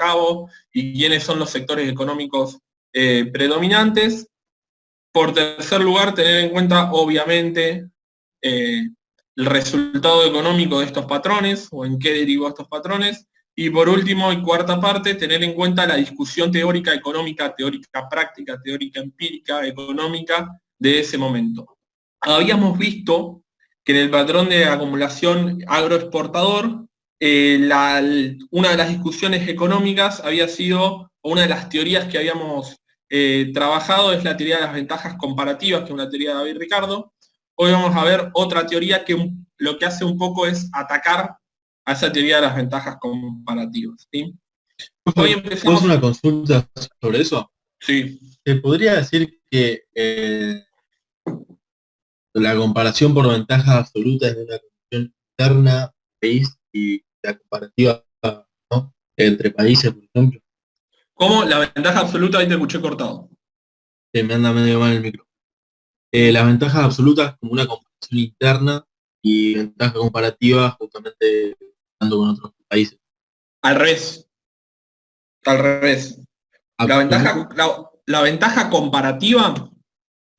cabo y quiénes son los sectores económicos predominantes. Por tercer lugar, tener en cuenta, obviamente, el resultado económico de estos patrones o en qué derivó estos patrones. Y por último, y cuarta parte, tener en cuenta la discusión teórica económica, teórica práctica, teórica empírica, económica de ese momento. Habíamos visto que en el patrón de acumulación agroexportador, una de las discusiones económicas había sido, o una de las teorías que habíamos trabajado es la teoría de las ventajas comparativas, que es una teoría de David Ricardo. Hoy vamos a ver otra teoría que lo que hace un poco es atacar a esa teoría de las ventajas comparativas. ¿Sí? Hoy empezamos... ¿Puedo hacer una consulta sobre eso? Sí. ¿Se podría decir que la comparación por ventajas absolutas es una comparación interna, país, y la comparativa, ¿no?, entre países, por ejemplo? ¿Cómo? La ventaja absoluta, ahí te escuché cortado. Me anda medio mal el micro. Las ventajas absolutas como una comparación interna y ventaja comparativa justamente comparando con otros países. Al revés. Al revés. Absoluto. La ventaja comparativa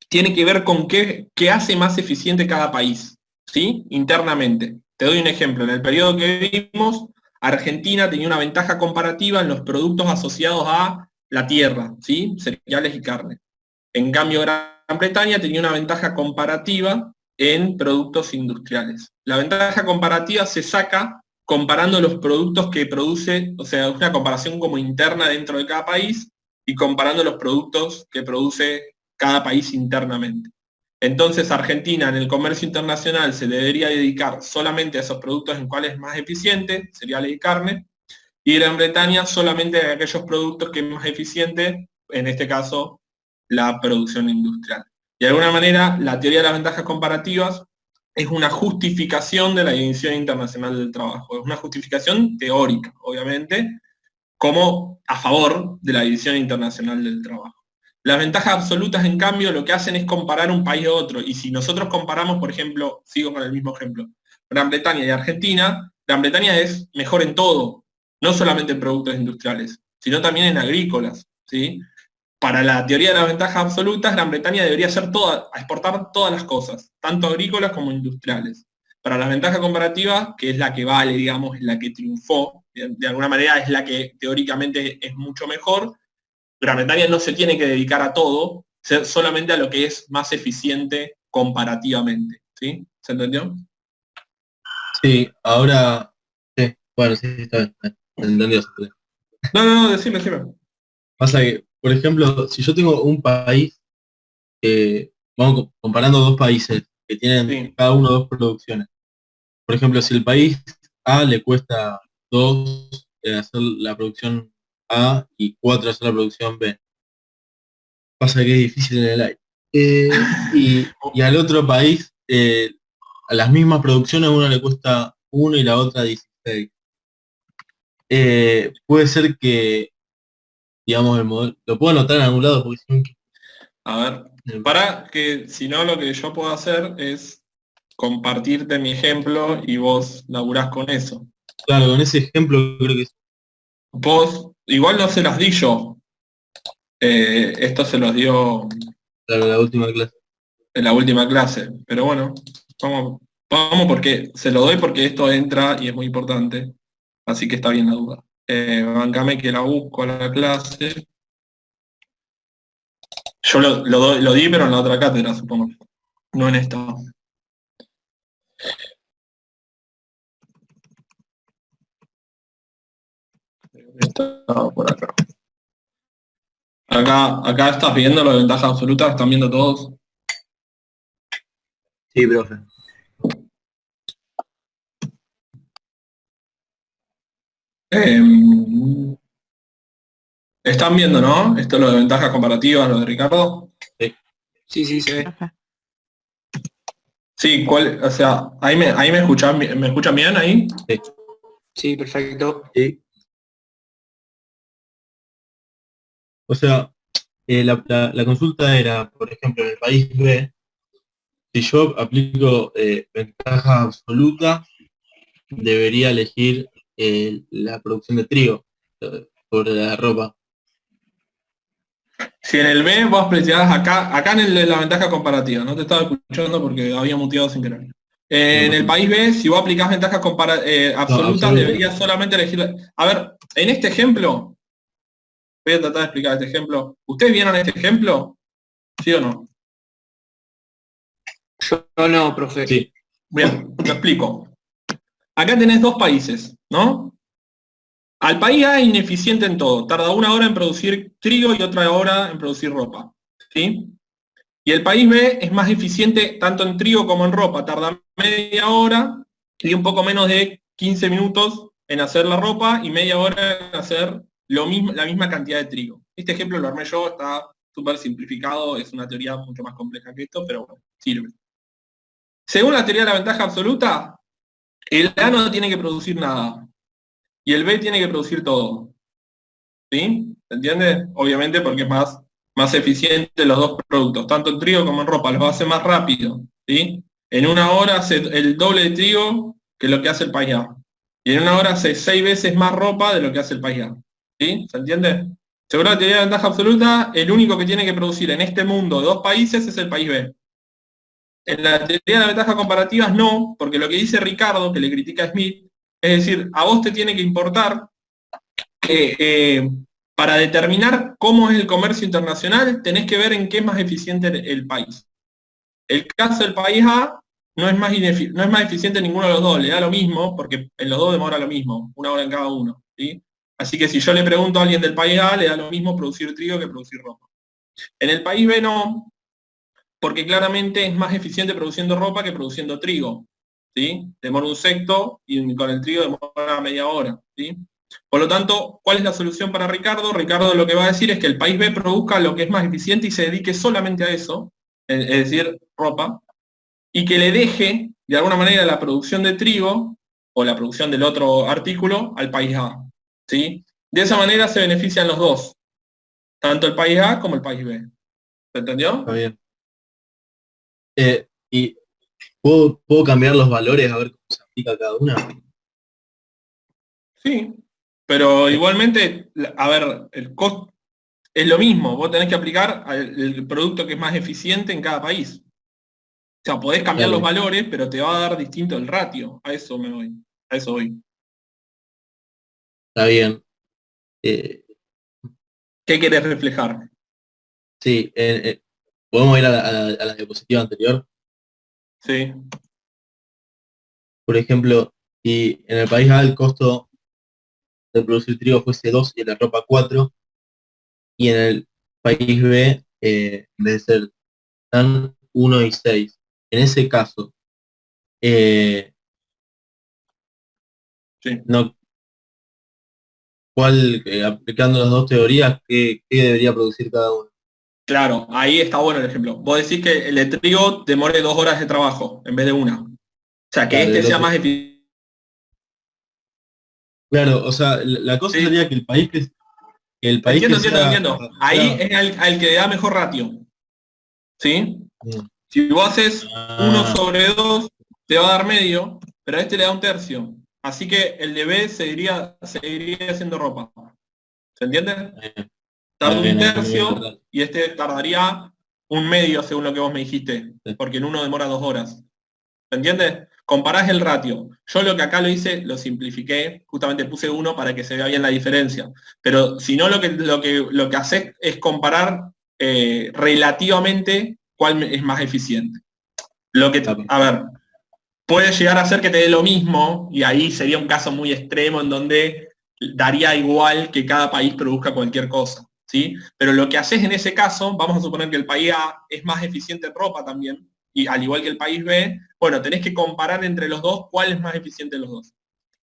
tiene que ver con qué hace más eficiente cada país, ¿sí? Internamente. Te doy un ejemplo. En el periodo que vimos, Argentina tenía una ventaja comparativa en los productos asociados a la tierra, ¿sí? Cereales y carne. En cambio, Gran Bretaña tenía una ventaja comparativa en productos industriales. La ventaja comparativa se saca comparando los productos que produce, o sea, una comparación como interna dentro de cada país y comparando los productos que produce cada país internamente. Entonces, Argentina en el comercio internacional se debería dedicar solamente a esos productos en cuál es más eficiente, cereales y carne, y Gran Bretaña solamente a aquellos productos que es más eficiente, en este caso, la producción industrial. De alguna manera, la teoría de las ventajas comparativas es una justificación de la División Internacional del Trabajo. Es una justificación teórica, obviamente, como a favor de la División Internacional del Trabajo. Las ventajas absolutas, en cambio, lo que hacen es comparar un país a otro. Y si nosotros comparamos, por ejemplo, sigo con el mismo ejemplo, Gran Bretaña y Argentina, Gran Bretaña es mejor en todo, no solamente en productos industriales, sino también en agrícolas, ¿sí? Para la teoría de las ventajas absolutas, Gran Bretaña debería exportar todas las cosas, tanto agrícolas como industriales. Para la ventaja comparativa, que es la que vale, digamos, es la que triunfó, de alguna manera es la que teóricamente es mucho mejor, Gran Bretaña no se tiene que dedicar a todo, solamente a lo que es más eficiente comparativamente. ¿Sí? ¿Se entendió? Sí, ahora, sí, bueno, sí, está bien, entendido. No, decime. Pasa que, por ejemplo, si yo tengo un país, vamos comparando dos países que tienen Sí. cada uno dos producciones. Por ejemplo, si el país A le cuesta 2 hacer la producción A y 4 hacer la producción B, pasa que es difícil en el aire. Y al otro país, a las mismas producciones, una le cuesta 1 y la otra 16. Puede ser que, digamos, el modelo, lo puedo anotar en algún lado porque si no, A ver, para que si no lo que yo puedo hacer es compartirte mi ejemplo y vos laburás con eso. claro, con ese ejemplo creo que es Vos, igual no se las di yo, esto se los dio la última clase. en la última clase, pero bueno, vamos porque se lo doy porque esto entra y es muy importante, así que está bien la duda. Bancame que la busco a la clase. Yo lo di, pero en la otra cátedra, supongo, no en esta. Estaba por acá. Acá estás viendo las ventajas absolutas, están viendo todos. Sí, profe. Están viendo, ¿no? Esto es lo de ventajas comparativas, lo de Ricardo. Sí, se ve. Sí, o sea, ahí me escuchan bien ahí. Sí, perfecto. Sí. O sea, la consulta era, por ejemplo, en el país B, si yo aplico ventaja absoluta, debería elegir la producción de trigo. sobre la ropa. Si en el B vos precisás acá en el de la ventaja comparativa, no te estaba escuchando porque había muteado sin querer. En el país B, si vos aplicás ventajas absolutas, absoluta. deberías solamente elegir... A ver, en este ejemplo, voy a tratar de explicar este ejemplo. ¿Ustedes vieron este ejemplo? ¿Sí o no? Yo no, profe. Sí, Bien, lo explico. Acá tenés dos países, ¿no? Al país A es ineficiente en todo. Tarda 1 hora en producir trigo y otra hora en producir ropa. ¿Sí? Y el país B es más eficiente tanto en trigo como en ropa. Tarda media hora y un poco menos de 15 minutos en hacer la ropa y media hora en hacer la misma cantidad de trigo. Este ejemplo lo armé yo, está súper simplificado, es una teoría mucho más compleja que esto, pero bueno, sirve. Según la teoría de la ventaja absoluta, el A no tiene que producir nada y el B tiene que producir todo. ¿Sí? ¿Se entiende? Obviamente porque es más eficiente los dos productos, tanto en trigo como en ropa, los hace más rápido. ¿Sí? En 1 hora hace el doble de trigo que lo que hace el país A. Y en 1 hora hace 6 veces más ropa de lo que hace el país A. ¿Sí? ¿Se entiende? Según la teoría de ventaja absoluta, el único que tiene que producir en este mundo de dos países es el país B. En la teoría de la ventaja comparativas no, porque lo que dice Ricardo, que le critica a Smith, es decir, a vos te tiene que importar que para determinar cómo es el comercio internacional, tenés que ver en qué es más eficiente el país. El caso del país A no es más eficiente ninguno de los dos, le da lo mismo, porque en los dos demora lo mismo, 1 hora en cada uno. ¿Sí? Así que si yo le pregunto a alguien del país A, le da lo mismo producir trigo que producir ropa. En el país B no, porque claramente es más eficiente produciendo ropa que produciendo trigo. ¿Sí? Demora un sexto y con el trigo demora media hora. ¿Sí? Por lo tanto, ¿cuál es la solución para Ricardo? Ricardo lo que va a decir es que el país B produzca lo que es más eficiente y se dedique solamente a eso, es decir, ropa, y que le deje, de alguna manera, la producción de trigo o la producción del otro artículo al país A. ¿Sí? De esa manera se benefician los dos, tanto el país A como el país B. ¿Se entendió? está bien. ¿Y puedo cambiar los valores a ver cómo se aplica cada una? Sí, pero igualmente, a ver, el costo es lo mismo, vos tenés que aplicar el producto que es más eficiente en cada país. O sea, podés cambiar los Dale, valores, pero te va a dar distinto el ratio. A eso me voy. A eso voy. está bien. Eh, ¿Qué querés reflejar? sí, podemos ir a la diapositiva anterior. Sí. Por ejemplo, si en el país A el costo de producir trigo fuese 2 y en la ropa 4, y en el país B, en vez de ser tan 1 y 6. En ese caso, Sí. no, aplicando las dos teorías, ¿qué debería producir cada uno? Claro, ahí está bueno el ejemplo. Vos decís que el de trigo demore 2 horas de trabajo en vez de 1. O sea, que Claro, este el sea otro. más eficiente. Claro, o sea, la cosa Sí. sería que el país que Entiendo, entiendo, sea, entiendo. Ahí es al que le da mejor ratio. ¿Sí? Si vos haces 1 Ah, sobre 2, te va a dar medio, pero a este le da un tercio. Así que el de B seguiría haciendo ropa. ¿Se entiende? Tarda un ahí me voy a tercio acordar. y este tardaría un medio, según lo que vos me dijiste, porque en uno demora 2 horas. ¿Se entiende? Comparás el ratio. Yo lo que acá lo hice, lo simplifiqué, justamente puse 1 para que se vea bien la diferencia. Pero si no, lo que haces es comparar relativamente cuál es más eficiente. Está A ver, perfecto. puede llegar a ser que te dé lo mismo, y ahí sería un caso muy extremo en donde daría igual que cada país produzca cualquier cosa, ¿sí? Pero lo que haces en ese caso, vamos a suponer que el país A es más eficiente en ropa también, y al igual que el país B, bueno, tenés que comparar entre los dos cuál es más eficiente de los dos.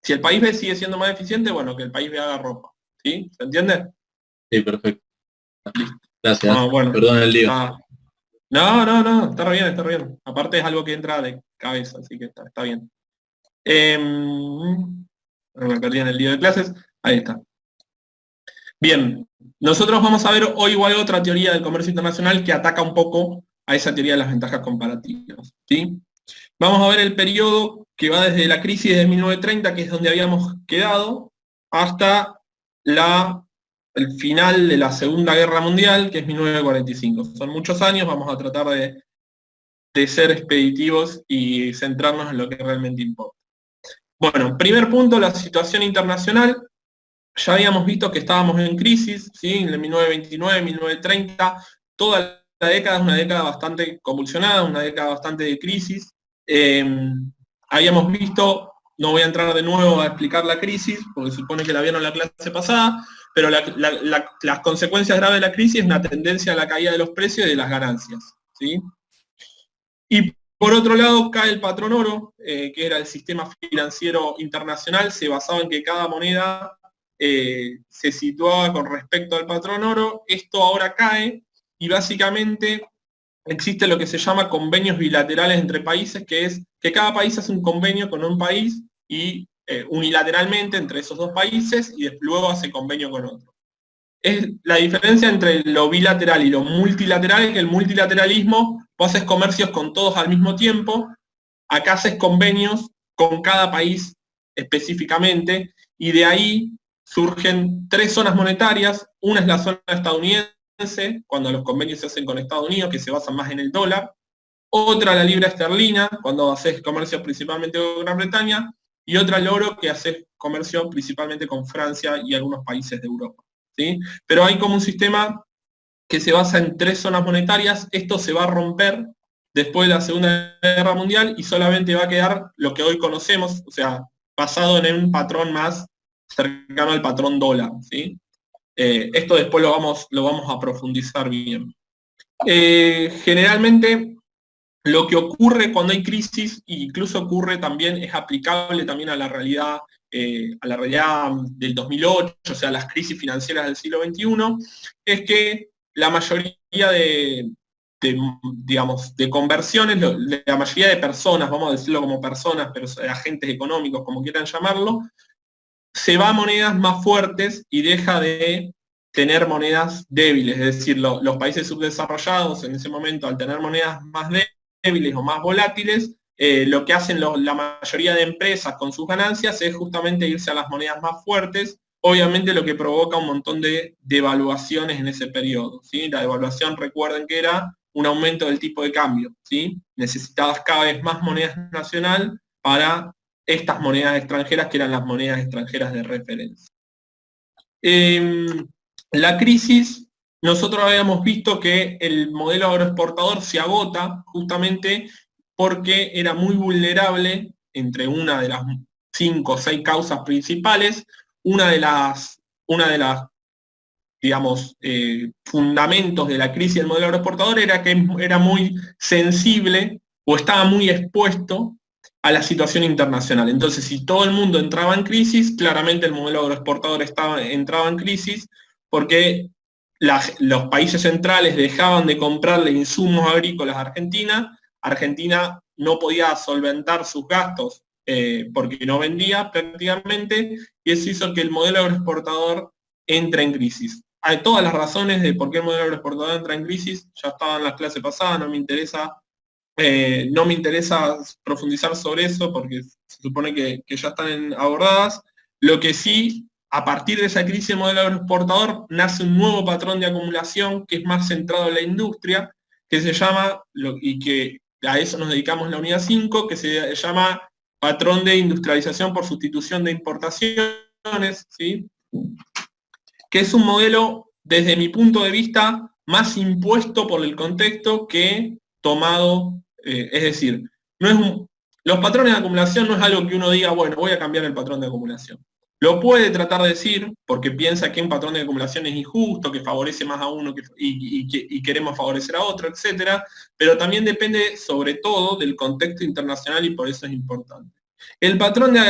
Si el país B sigue siendo más eficiente, bueno, que el país B haga ropa, ¿sí? ¿Se entiende? Sí, perfecto. Listo. Gracias. Ah, bueno, Perdón el lío. está. No, está re bien, está re bien. Aparte es algo que entra de cabeza, así que está bien. Me perdí en el lío de clases. Ahí está. Bien, nosotros vamos a ver hoy igual otra teoría del comercio internacional que ataca un poco a esa teoría de las ventajas comparativas. ¿Sí? Vamos a ver el periodo que va desde la crisis de 1930, que es donde habíamos quedado, hasta la el final de la Segunda Guerra Mundial, que es 1945. Son muchos años, vamos a tratar de ser expeditivos y centrarnos en lo que realmente importa. Bueno, primer punto, la situación internacional. Ya habíamos visto que estábamos en crisis, ¿sí? En el 1929, 1930, toda la década es una década bastante convulsionada, una década bastante de crisis. Habíamos visto, no voy a entrar de nuevo a explicar la crisis, porque supone que la vieron en la clase pasada, pero las consecuencias graves de la crisis es una tendencia a la caída de los precios y de las ganancias, ¿sí? Y por otro lado, cae el patrón oro, que era el sistema financiero internacional, se basaba en que cada moneda se situaba con respecto al patrón oro. Esto ahora cae y básicamente existe lo que se llama convenios bilaterales entre países, que es que cada país hace un convenio con un país y unilateralmente entre esos dos países y luego hace convenio con otro. Es la diferencia entre lo bilateral y lo multilateral, es que el multilateralismo vos haces comercios con todos al mismo tiempo, acá haces convenios con cada país específicamente, y de ahí surgen tres zonas monetarias. Una es la zona estadounidense, cuando los convenios se hacen con Estados Unidos, que se basan más en el dólar. Otra, la libra esterlina, cuando haces comercio principalmente con Gran Bretaña. Y otra, el oro, que haces comercio principalmente con Francia y algunos países de Europa, ¿sí? Pero hay como un sistema que se basa en tres zonas monetarias. Esto se va a romper después de la Segunda Guerra Mundial y solamente va a quedar lo que hoy conocemos, o sea, basado en un patrón más cercano al patrón dólar, ¿sí? Esto después lo vamos a profundizar bien. Generalmente lo que ocurre cuando hay crisis, e incluso ocurre también, es aplicable también a la realidad del 2008, o sea, las crisis financieras del siglo XXI, es que la mayoría digamos, de conversiones, la mayoría de personas, vamos a decirlo como personas, pero agentes económicos, como quieran llamarlo, se va a monedas más fuertes y deja de tener monedas débiles, es decir, los países subdesarrollados en ese momento, al tener monedas más débiles o más volátiles, lo que hacen la mayoría de empresas con sus ganancias es justamente irse a las monedas más fuertes, obviamente lo que provoca un montón de devaluaciones en ese periodo, ¿sí? La devaluación, recuerden que era un aumento del tipo de cambio, ¿sí? Necesitabas cada vez más monedas nacional para estas monedas extranjeras, que eran las monedas extranjeras de referencia. La crisis, nosotros habíamos visto que el modelo agroexportador se agota justamente porque era muy vulnerable, entre una de las 5 o 6 causas principales, una de las digamos, fundamentos de la crisis del modelo agroexportador era que era muy sensible o estaba muy expuesto a la situación internacional. Entonces, si todo el mundo entraba en crisis, claramente el modelo agroexportador entraba en crisis porque los países centrales dejaban de comprarle insumos agrícolas a Argentina, Argentina no podía solventar sus gastos porque no vendía prácticamente, y eso hizo que el modelo agroexportador entre en crisis. Hay todas las razones de por qué el modelo agroexportador entra en crisis, ya estaban en las clases pasadas, no me interesa profundizar sobre eso porque se supone que ya están abordadas. Lo que sí, a partir de esa crisis del modelo agroexportador, nace un nuevo patrón de acumulación que es más centrado en la industria, que se llama, y que a eso nos dedicamos en la unidad 5, que se llama patrón de industrialización por sustitución de importaciones, ¿sí? Que es un modelo, desde mi punto de vista, más impuesto por el contexto que tomado, es decir, los patrones de acumulación no es algo que uno diga, bueno, voy a cambiar el patrón de acumulación. Lo puede tratar de decir porque piensa que un patrón de acumulación es injusto, que favorece más a uno y queremos favorecer a otro, etc. Pero también depende sobre todo del contexto internacional y por eso es importante. El patrón de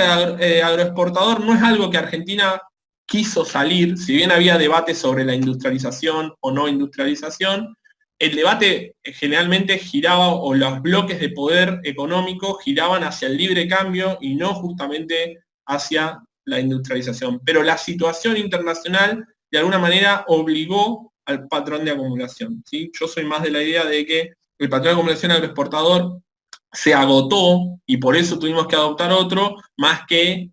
agroexportador no es algo que Argentina quiso salir, si bien había debate sobre la industrialización o no industrialización, el debate generalmente giraba, o los bloques de poder económico giraban hacia el libre cambio y no justamente hacia la industrialización. Pero la situación internacional de alguna manera obligó al patrón de acumulación, ¿sí? Yo soy más de la idea de que el patrón de acumulación agroexportador se agotó y por eso tuvimos que adoptar otro, más que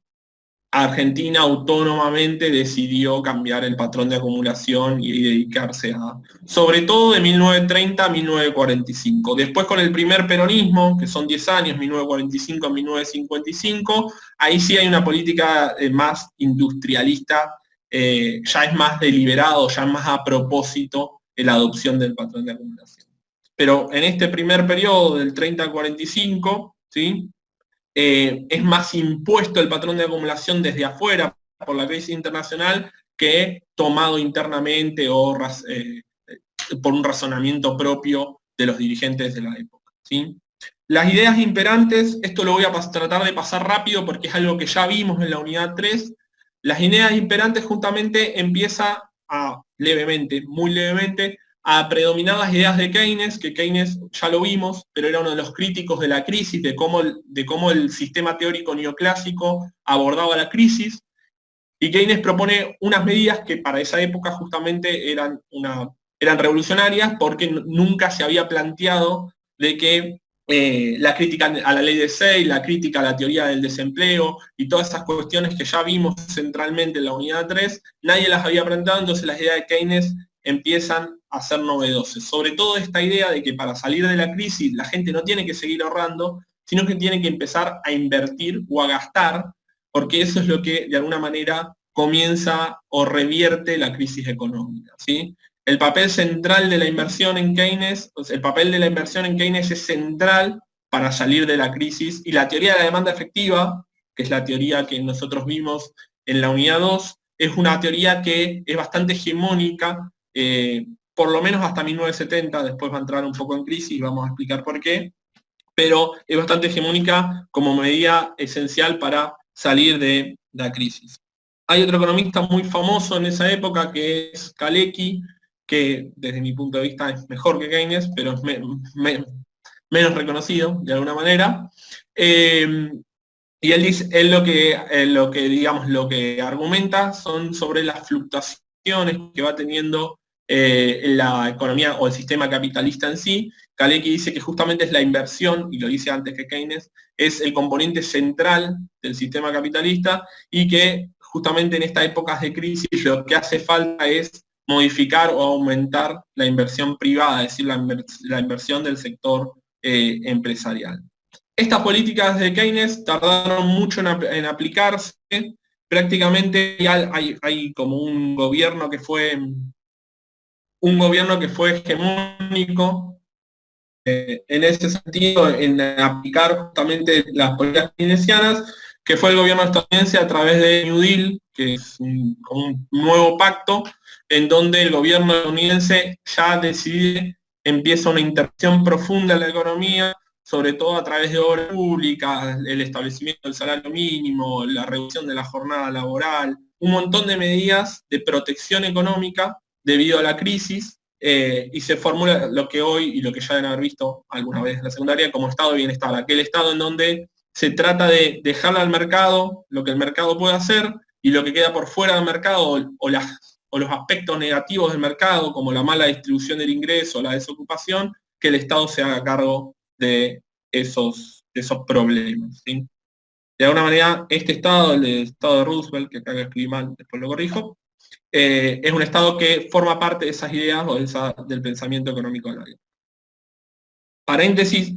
Argentina autónomamente decidió cambiar el patrón de acumulación y dedicarse a, sobre todo de 1930 a 1945. Después con el primer peronismo, que son 10 años, 1945 a 1955, ahí sí hay una política más industrialista, ya es más deliberado, ya es más a propósito de la adopción del patrón de acumulación. Pero en este primer periodo, del 30 al 45, ¿sí? Es más impuesto el patrón de acumulación desde afuera por la crisis internacional que tomado internamente o por un razonamiento propio de los dirigentes de la época, ¿sí? Las ideas imperantes, esto lo voy a tratar de pasar rápido porque es algo que ya vimos en la unidad 3. Las ideas imperantes justamente empieza a levemente, muy levemente, a predominar las ideas de Keynes, que Keynes ya lo vimos, pero era uno de los críticos de la crisis, de cómo el sistema teórico neoclásico abordaba la crisis, y Keynes propone unas medidas que para esa época justamente eran revolucionarias porque nunca se había planteado de que la crítica a la ley de Say, la crítica a la teoría del desempleo y todas esas cuestiones que ya vimos centralmente en la unidad 3, nadie las había planteado, entonces las ideas de Keynes empiezan a ser novedosas. Sobre todo esta idea de que para salir de la crisis la gente no tiene que seguir ahorrando, sino que tiene que empezar a invertir o a gastar, porque eso es lo que de alguna manera comienza o revierte la crisis económica, ¿sí? El papel central de la inversión en Keynes, el papel de la inversión en Keynes es central para salir de la crisis, y la teoría de la demanda efectiva, que es la teoría que nosotros vimos en la unidad 2, es una teoría que es bastante hegemónica, por lo menos hasta 1970, después va a entrar un poco en crisis y vamos a explicar por qué, pero es bastante hegemónica como medida esencial para salir de la crisis. Hay otro economista muy famoso en esa época que es Kalecki, que desde mi punto de vista es mejor que Keynes, pero es menos reconocido de alguna manera. Y él dice, lo que argumenta son sobre las fluctuaciones que va teniendo la economía o el sistema capitalista en sí. Kalecki dice que justamente es la inversión, y lo dice antes que Keynes, es el componente central del sistema capitalista, y que justamente en estas épocas de crisis lo que hace falta es modificar o aumentar la inversión privada, es decir, la inversión del sector empresarial. Estas políticas de Keynes tardaron mucho en aplicarse. Prácticamente hay como un gobierno que fue hegemónico en ese sentido, en aplicar justamente las políticas keynesianas, que fue el gobierno estadounidense a través de New Deal, que es como un nuevo pacto, en donde el gobierno estadounidense ya decide, empieza una intervención profunda en la economía, sobre todo a través de obras públicas, el establecimiento del salario mínimo, la reducción de la jornada laboral, un montón de medidas de protección económica debido a la crisis, y se formula lo que hoy, y lo que ya deben haber visto alguna vez en la secundaria, como estado de bienestar, aquel estado en donde se trata de dejarle al mercado lo que el mercado puede hacer, y lo que queda por fuera del mercado, o los aspectos negativos del mercado, como la mala distribución del ingreso, la desocupación, que el Estado se haga cargo de esos problemas, ¿sí? De alguna manera, este Estado, el Estado de Roosevelt, que acá escribí mal, después lo corrijo, es un Estado que forma parte de esas ideas o del pensamiento económico de la vida. Paréntesis,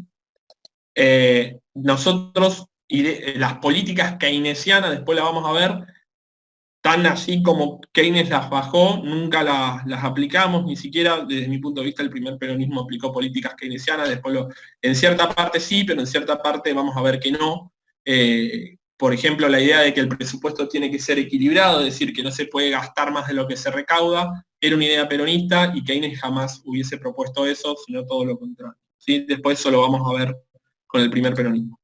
nosotros, las políticas keynesianas, después las vamos a ver, tan así como Keynes las bajó, nunca las aplicamos, ni siquiera desde mi punto de vista el primer peronismo aplicó políticas keynesianas, después en cierta parte sí, pero en cierta parte vamos a ver que no. Por ejemplo, la idea de que el presupuesto tiene que ser equilibrado, es decir, que no se puede gastar más de lo que se recauda, era una idea peronista, y Keynes jamás hubiese propuesto eso, sino todo lo contrario, ¿sí? Después eso lo vamos a ver con el primer peronismo.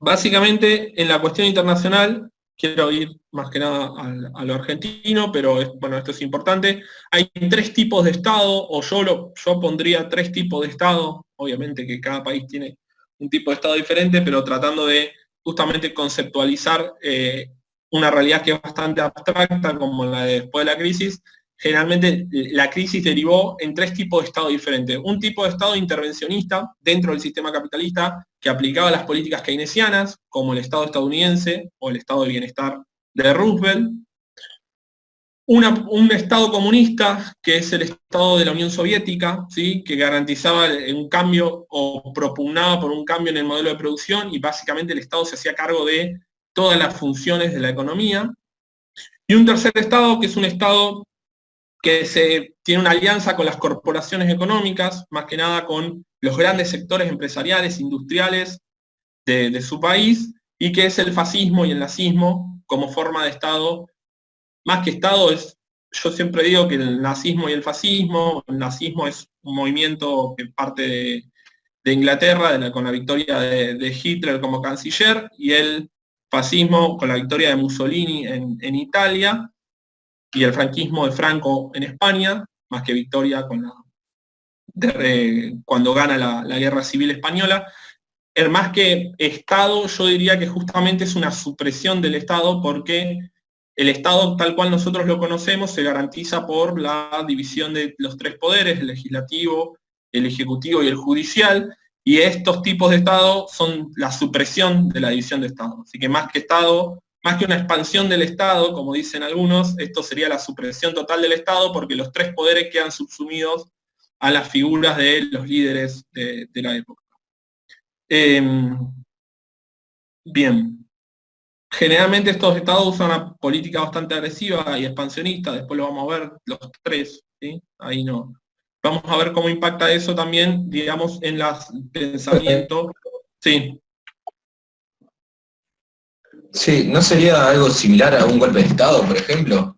Básicamente, en la cuestión internacional, quiero ir más que nada a lo argentino, pero bueno, esto es importante. Hay 3 tipos de Estado, o yo pondría 3 tipos de Estado, obviamente que cada país tiene un tipo de Estado diferente, pero tratando de justamente conceptualizar una realidad que es bastante abstracta, como la de después de la crisis, generalmente la crisis derivó en 3 tipos de Estado diferentes. Un tipo de Estado intervencionista dentro del sistema capitalista que aplicaba las políticas keynesianas, como el Estado estadounidense o el Estado de bienestar de Roosevelt. Un Estado comunista, que es el Estado de la Unión Soviética, ¿sí? Que garantizaba un cambio o propugnaba por un cambio en el modelo de producción y básicamente el Estado se hacía cargo de todas las funciones de la economía. Y un tercer Estado, que es un Estado que tiene una alianza con las corporaciones económicas, más que nada con los grandes sectores empresariales, industriales de su país, y que es el fascismo y el nazismo como forma de Estado. Más que Estado yo siempre digo que el nazismo y el nazismo es un movimiento que parte de Inglaterra, con la victoria de Hitler como canciller, y el fascismo con la victoria de Mussolini en Italia, y el franquismo de Franco en España, más que victoria cuando gana la Guerra Civil Española. Más que Estado, yo diría que justamente es una supresión del Estado, porque el Estado tal cual nosotros lo conocemos se garantiza por la división de los 3 poderes, el legislativo, el ejecutivo y el judicial, y estos tipos de Estado son la supresión de la división de Estado. Así que más que Estado, más que una expansión del Estado, como dicen algunos, esto sería la supresión total del Estado, porque los 3 poderes quedan subsumidos a las figuras de los líderes de la época. Bien. Generalmente estos estados usan una política bastante agresiva y expansionista, después lo vamos a ver los 3, ¿sí? Ahí no. Vamos a ver cómo impacta eso también, digamos, en el pensamiento. Sí. Sí, ¿no sería algo similar a un golpe de Estado, por ejemplo?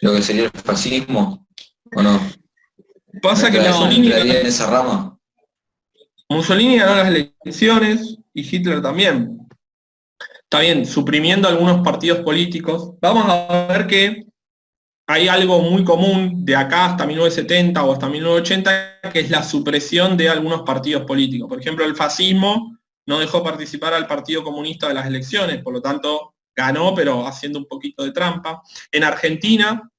Lo que sería el fascismo, ¿o no? Pasa que ¿Entraría en esa rama? Mussolini ganó las elecciones y Hitler también. Está bien, suprimiendo algunos partidos políticos. Vamos a ver que hay algo muy común de acá hasta 1970 o hasta 1980, que es la supresión de algunos partidos políticos. Por ejemplo, el fascismo no dejó participar al Partido Comunista de las elecciones, por lo tanto ganó, pero haciendo un poquito de trampa. En Argentina,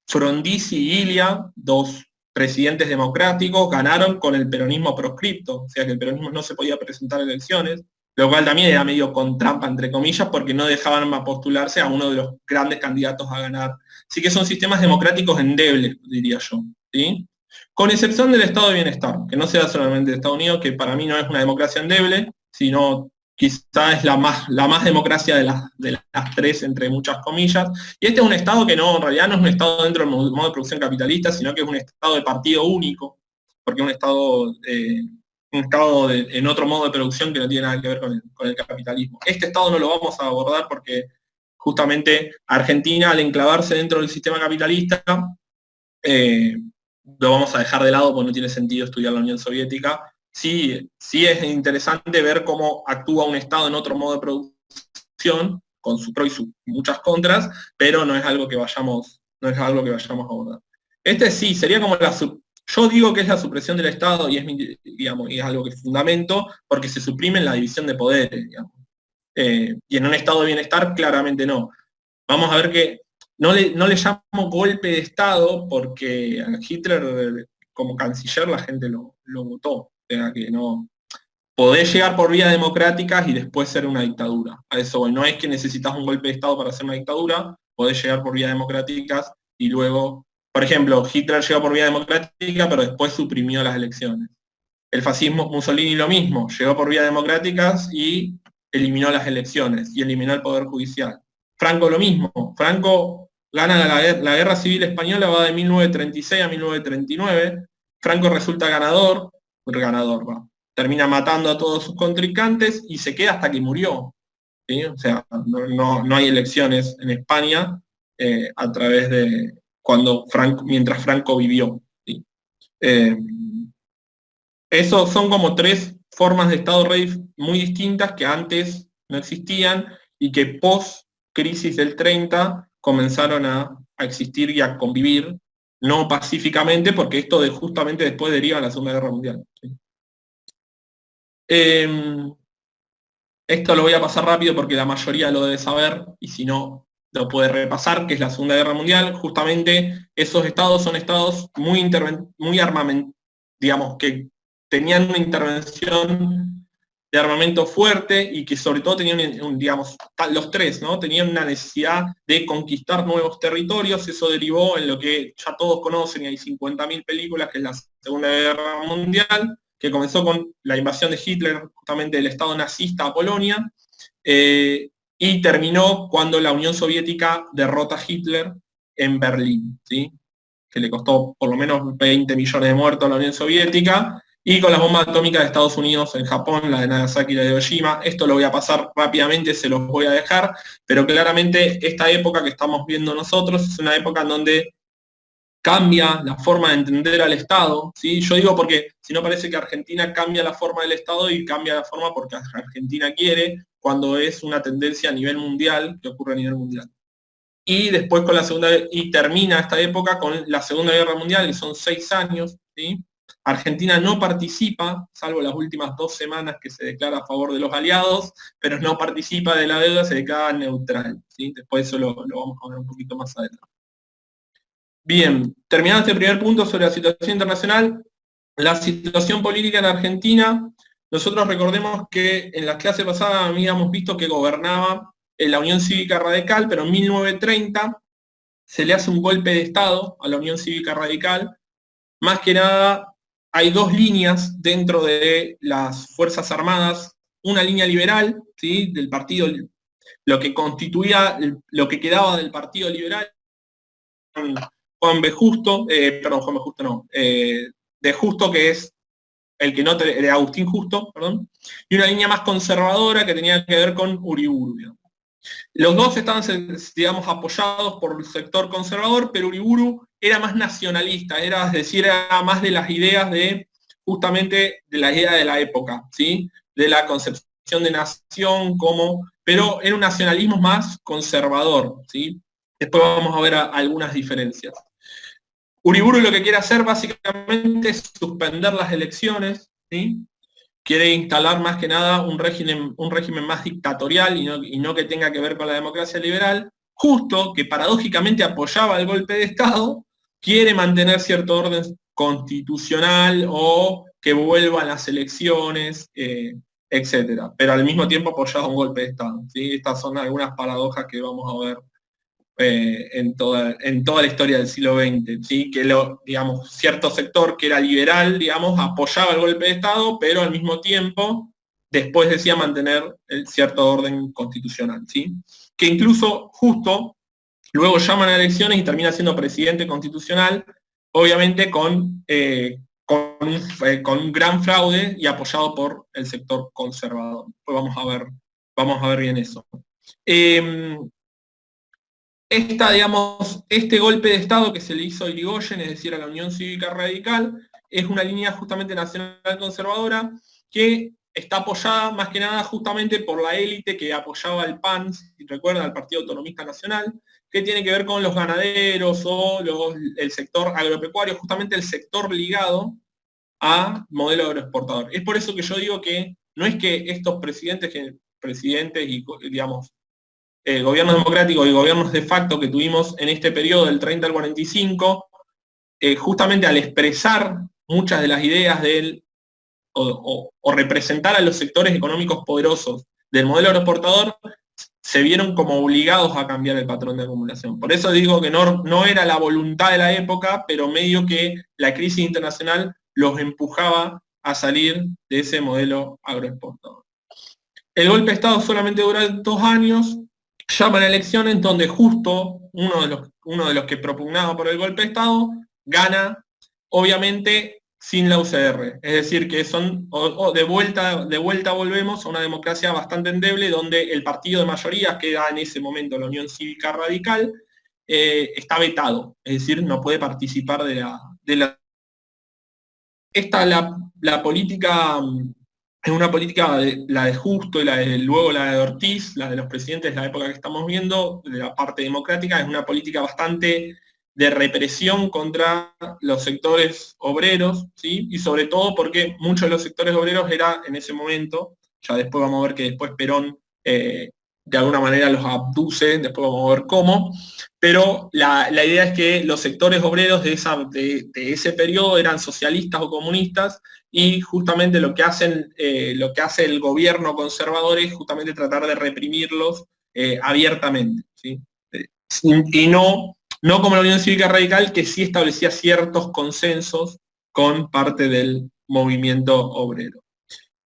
Frondizi y Ilia, 2 presidentes democráticos, ganaron con el peronismo proscripto, o sea que el peronismo no se podía presentar a elecciones, lo cual también era medio con trampa, entre comillas, porque no dejaban postularse a uno de los grandes candidatos a ganar. Así que son sistemas democráticos endebles, diría yo, ¿sí? Con excepción del Estado de Bienestar, que no se da solamente de Estados Unidos, que para mí no es una democracia endeble, sino quizá es la más democracia de las 3, entre muchas comillas. Y este es un Estado que no, en realidad no es un Estado dentro del modo de producción capitalista, sino que es un Estado de partido único, porque es un Estado en otro modo de producción que no tiene nada que ver con el capitalismo. Este Estado no lo vamos a abordar porque justamente Argentina, al enclavarse dentro del sistema capitalista, lo vamos a dejar de lado porque no tiene sentido estudiar la Unión Soviética. Sí es interesante ver cómo actúa un Estado en otro modo de producción, con su pro y sus muchas contras, pero no es algo que vayamos a abordar. Este sí, sería como yo digo que es la supresión del Estado y es algo que es fundamento, porque se suprime la división de poderes, digamos. Y en un estado de bienestar claramente no. Vamos a ver que no le llamo golpe de Estado porque a Hitler como canciller la gente lo votó. O sea que no. Podés llegar por vías democráticas y después ser una dictadura. A eso voy. No es que necesitas un golpe de Estado para hacer una dictadura, podés llegar por vías democráticas y luego, por ejemplo, Hitler llegó por vía democrática, pero después suprimió las elecciones. El fascismo, Mussolini lo mismo, llegó por vías democráticas y eliminó las elecciones y eliminó el poder judicial. Franco lo mismo. Franco gana la Guerra Civil Española, va de 1936 a 1939. Franco resulta ganador, termina matando a todos sus contrincantes y se queda hasta que murió. ¿Sí? O sea, no hay elecciones en España a través de mientras Franco vivió. ¿Sí? Esos son como 3 formas de Estado rey muy distintas que antes no existían y que post crisis del 30 comenzaron a existir y a convivir, no pacíficamente, porque esto justamente después deriva en la Segunda Guerra Mundial. ¿Sí? Esto lo voy a pasar rápido porque la mayoría lo debe saber, y si no, lo puede repasar, que es la Segunda Guerra Mundial. Justamente esos estados son estados muy armamentados, digamos, que tenían una intervención de armamento fuerte y que sobre todo tenían, digamos, los tres, ¿no? Tenían una necesidad de conquistar nuevos territorios. Eso derivó en lo que ya todos conocen, y hay 50.000 películas, que es la Segunda Guerra Mundial, que comenzó con la invasión de Hitler, justamente del Estado nazista a Polonia, y terminó cuando la Unión Soviética derrota a Hitler en Berlín, ¿sí? Que le costó por lo menos 20 millones de muertos a la Unión Soviética, y con las bombas atómicas de Estados Unidos en Japón, la de Nagasaki y la de Hiroshima. Esto lo voy a pasar rápidamente, se los voy a dejar, pero claramente esta época que estamos viendo nosotros es una época en donde cambia la forma de entender al Estado, ¿sí? Yo digo porque si no parece que Argentina cambia la forma del Estado, y cambia la forma porque Argentina quiere, cuando es una tendencia a nivel mundial, que ocurre a nivel mundial. Y después con la segunda, y termina esta época con la Segunda Guerra Mundial, que son 6 años, ¿sí? Argentina no participa, salvo las últimas 2 semanas que se declara a favor de los aliados, pero no participa de la deuda, se declara neutral, ¿sí? Después eso lo vamos a ver un poquito más adelante. Bien, terminado este primer punto sobre la situación internacional, la situación política en Argentina. Nosotros recordemos que en las clases pasadas habíamos visto que gobernaba la Unión Cívica Radical, pero en 1930 se le hace un golpe de Estado a la Unión Cívica Radical. Más que nada, hay 2 líneas dentro de las Fuerzas Armadas, una línea liberal, ¿sí? Del partido, lo que constituía, lo que quedaba del Partido Liberal, Juan B. Justo, perdón, Juan B. Justo no, de Justo, que es el que no, de Agustín Justo, perdón, y una línea más conservadora que tenía que ver con Uriburu, digamos. Los dos estaban, digamos, apoyados por el sector conservador, pero Uriburu era más nacionalista, era, es decir, era más de las ideas de, justamente, de la idea de la época, ¿sí? De la concepción de nación, pero era un nacionalismo más conservador, ¿sí? Después vamos a ver algunas diferencias. Uriburu lo que quiere hacer básicamente es suspender las elecciones, ¿sí? Quiere instalar más que nada un régimen más dictatorial y no que tenga que ver con la democracia liberal. Justo, que paradójicamente apoyaba el golpe de Estado, quiere mantener cierto orden constitucional o que vuelvan las elecciones, etc. Pero al mismo tiempo apoyaba un golpe de Estado, ¿sí? Estas son algunas paradojas que vamos a ver en toda la historia del siglo XX, ¿sí? Que digamos, cierto sector que era liberal, digamos, apoyaba el golpe de Estado, pero al mismo tiempo después decía mantener el cierto orden constitucional, ¿sí? Que incluso Justo luego llaman a elecciones y termina siendo presidente constitucional, obviamente con un gran fraude y apoyado por el sector conservador. Pues vamos a ver bien eso. Este golpe de Estado que se le hizo a Irigoyen, es decir, a la Unión Cívica Radical, es una línea justamente nacional conservadora que está apoyada más que nada justamente por la élite que apoyaba al PAN, si recuerdan, al Partido Autonomista Nacional, que tiene que ver con los ganaderos o el sector agropecuario, justamente el sector ligado a modelo agroexportador. Es por eso que yo digo que no es que estos presidentes y, digamos, gobiernos democráticos y gobiernos de facto que tuvimos en este periodo del 30 al 45, justamente al expresar muchas de las ideas o representar a los sectores económicos poderosos del modelo agroexportador, se vieron como obligados a cambiar el patrón de acumulación. Por eso digo que no era la voluntad de la época, pero medio que la crisis internacional los empujaba a salir de ese modelo agroexportador. El golpe de Estado solamente dura 2 años, llaman a elecciones donde Justo, uno de los que propugnaba por el golpe de Estado, gana, obviamente, sin la UCR. Es decir, que de vuelta volvemos a una democracia bastante endeble, donde el partido de mayoría, que era en ese momento la Unión Cívica Radical, está vetado, es decir, no puede participar de la... La política... Es una política, la de Justo y luego la de Ortiz, la de los presidentes de la época que estamos viendo, de la parte democrática, es una política bastante de represión contra los sectores obreros, ¿sí? Y sobre todo porque muchos de los sectores obreros era en ese momento, ya después vamos a ver que después Perón de alguna manera los abduce, después vamos a ver cómo, pero la idea es que los sectores obreros de ese periodo eran socialistas o comunistas, y justamente lo que hace el gobierno conservador es justamente tratar de reprimirlos abiertamente, ¿sí? Y no como la Unión Cívica Radical, que sí establecía ciertos consensos con parte del movimiento obrero.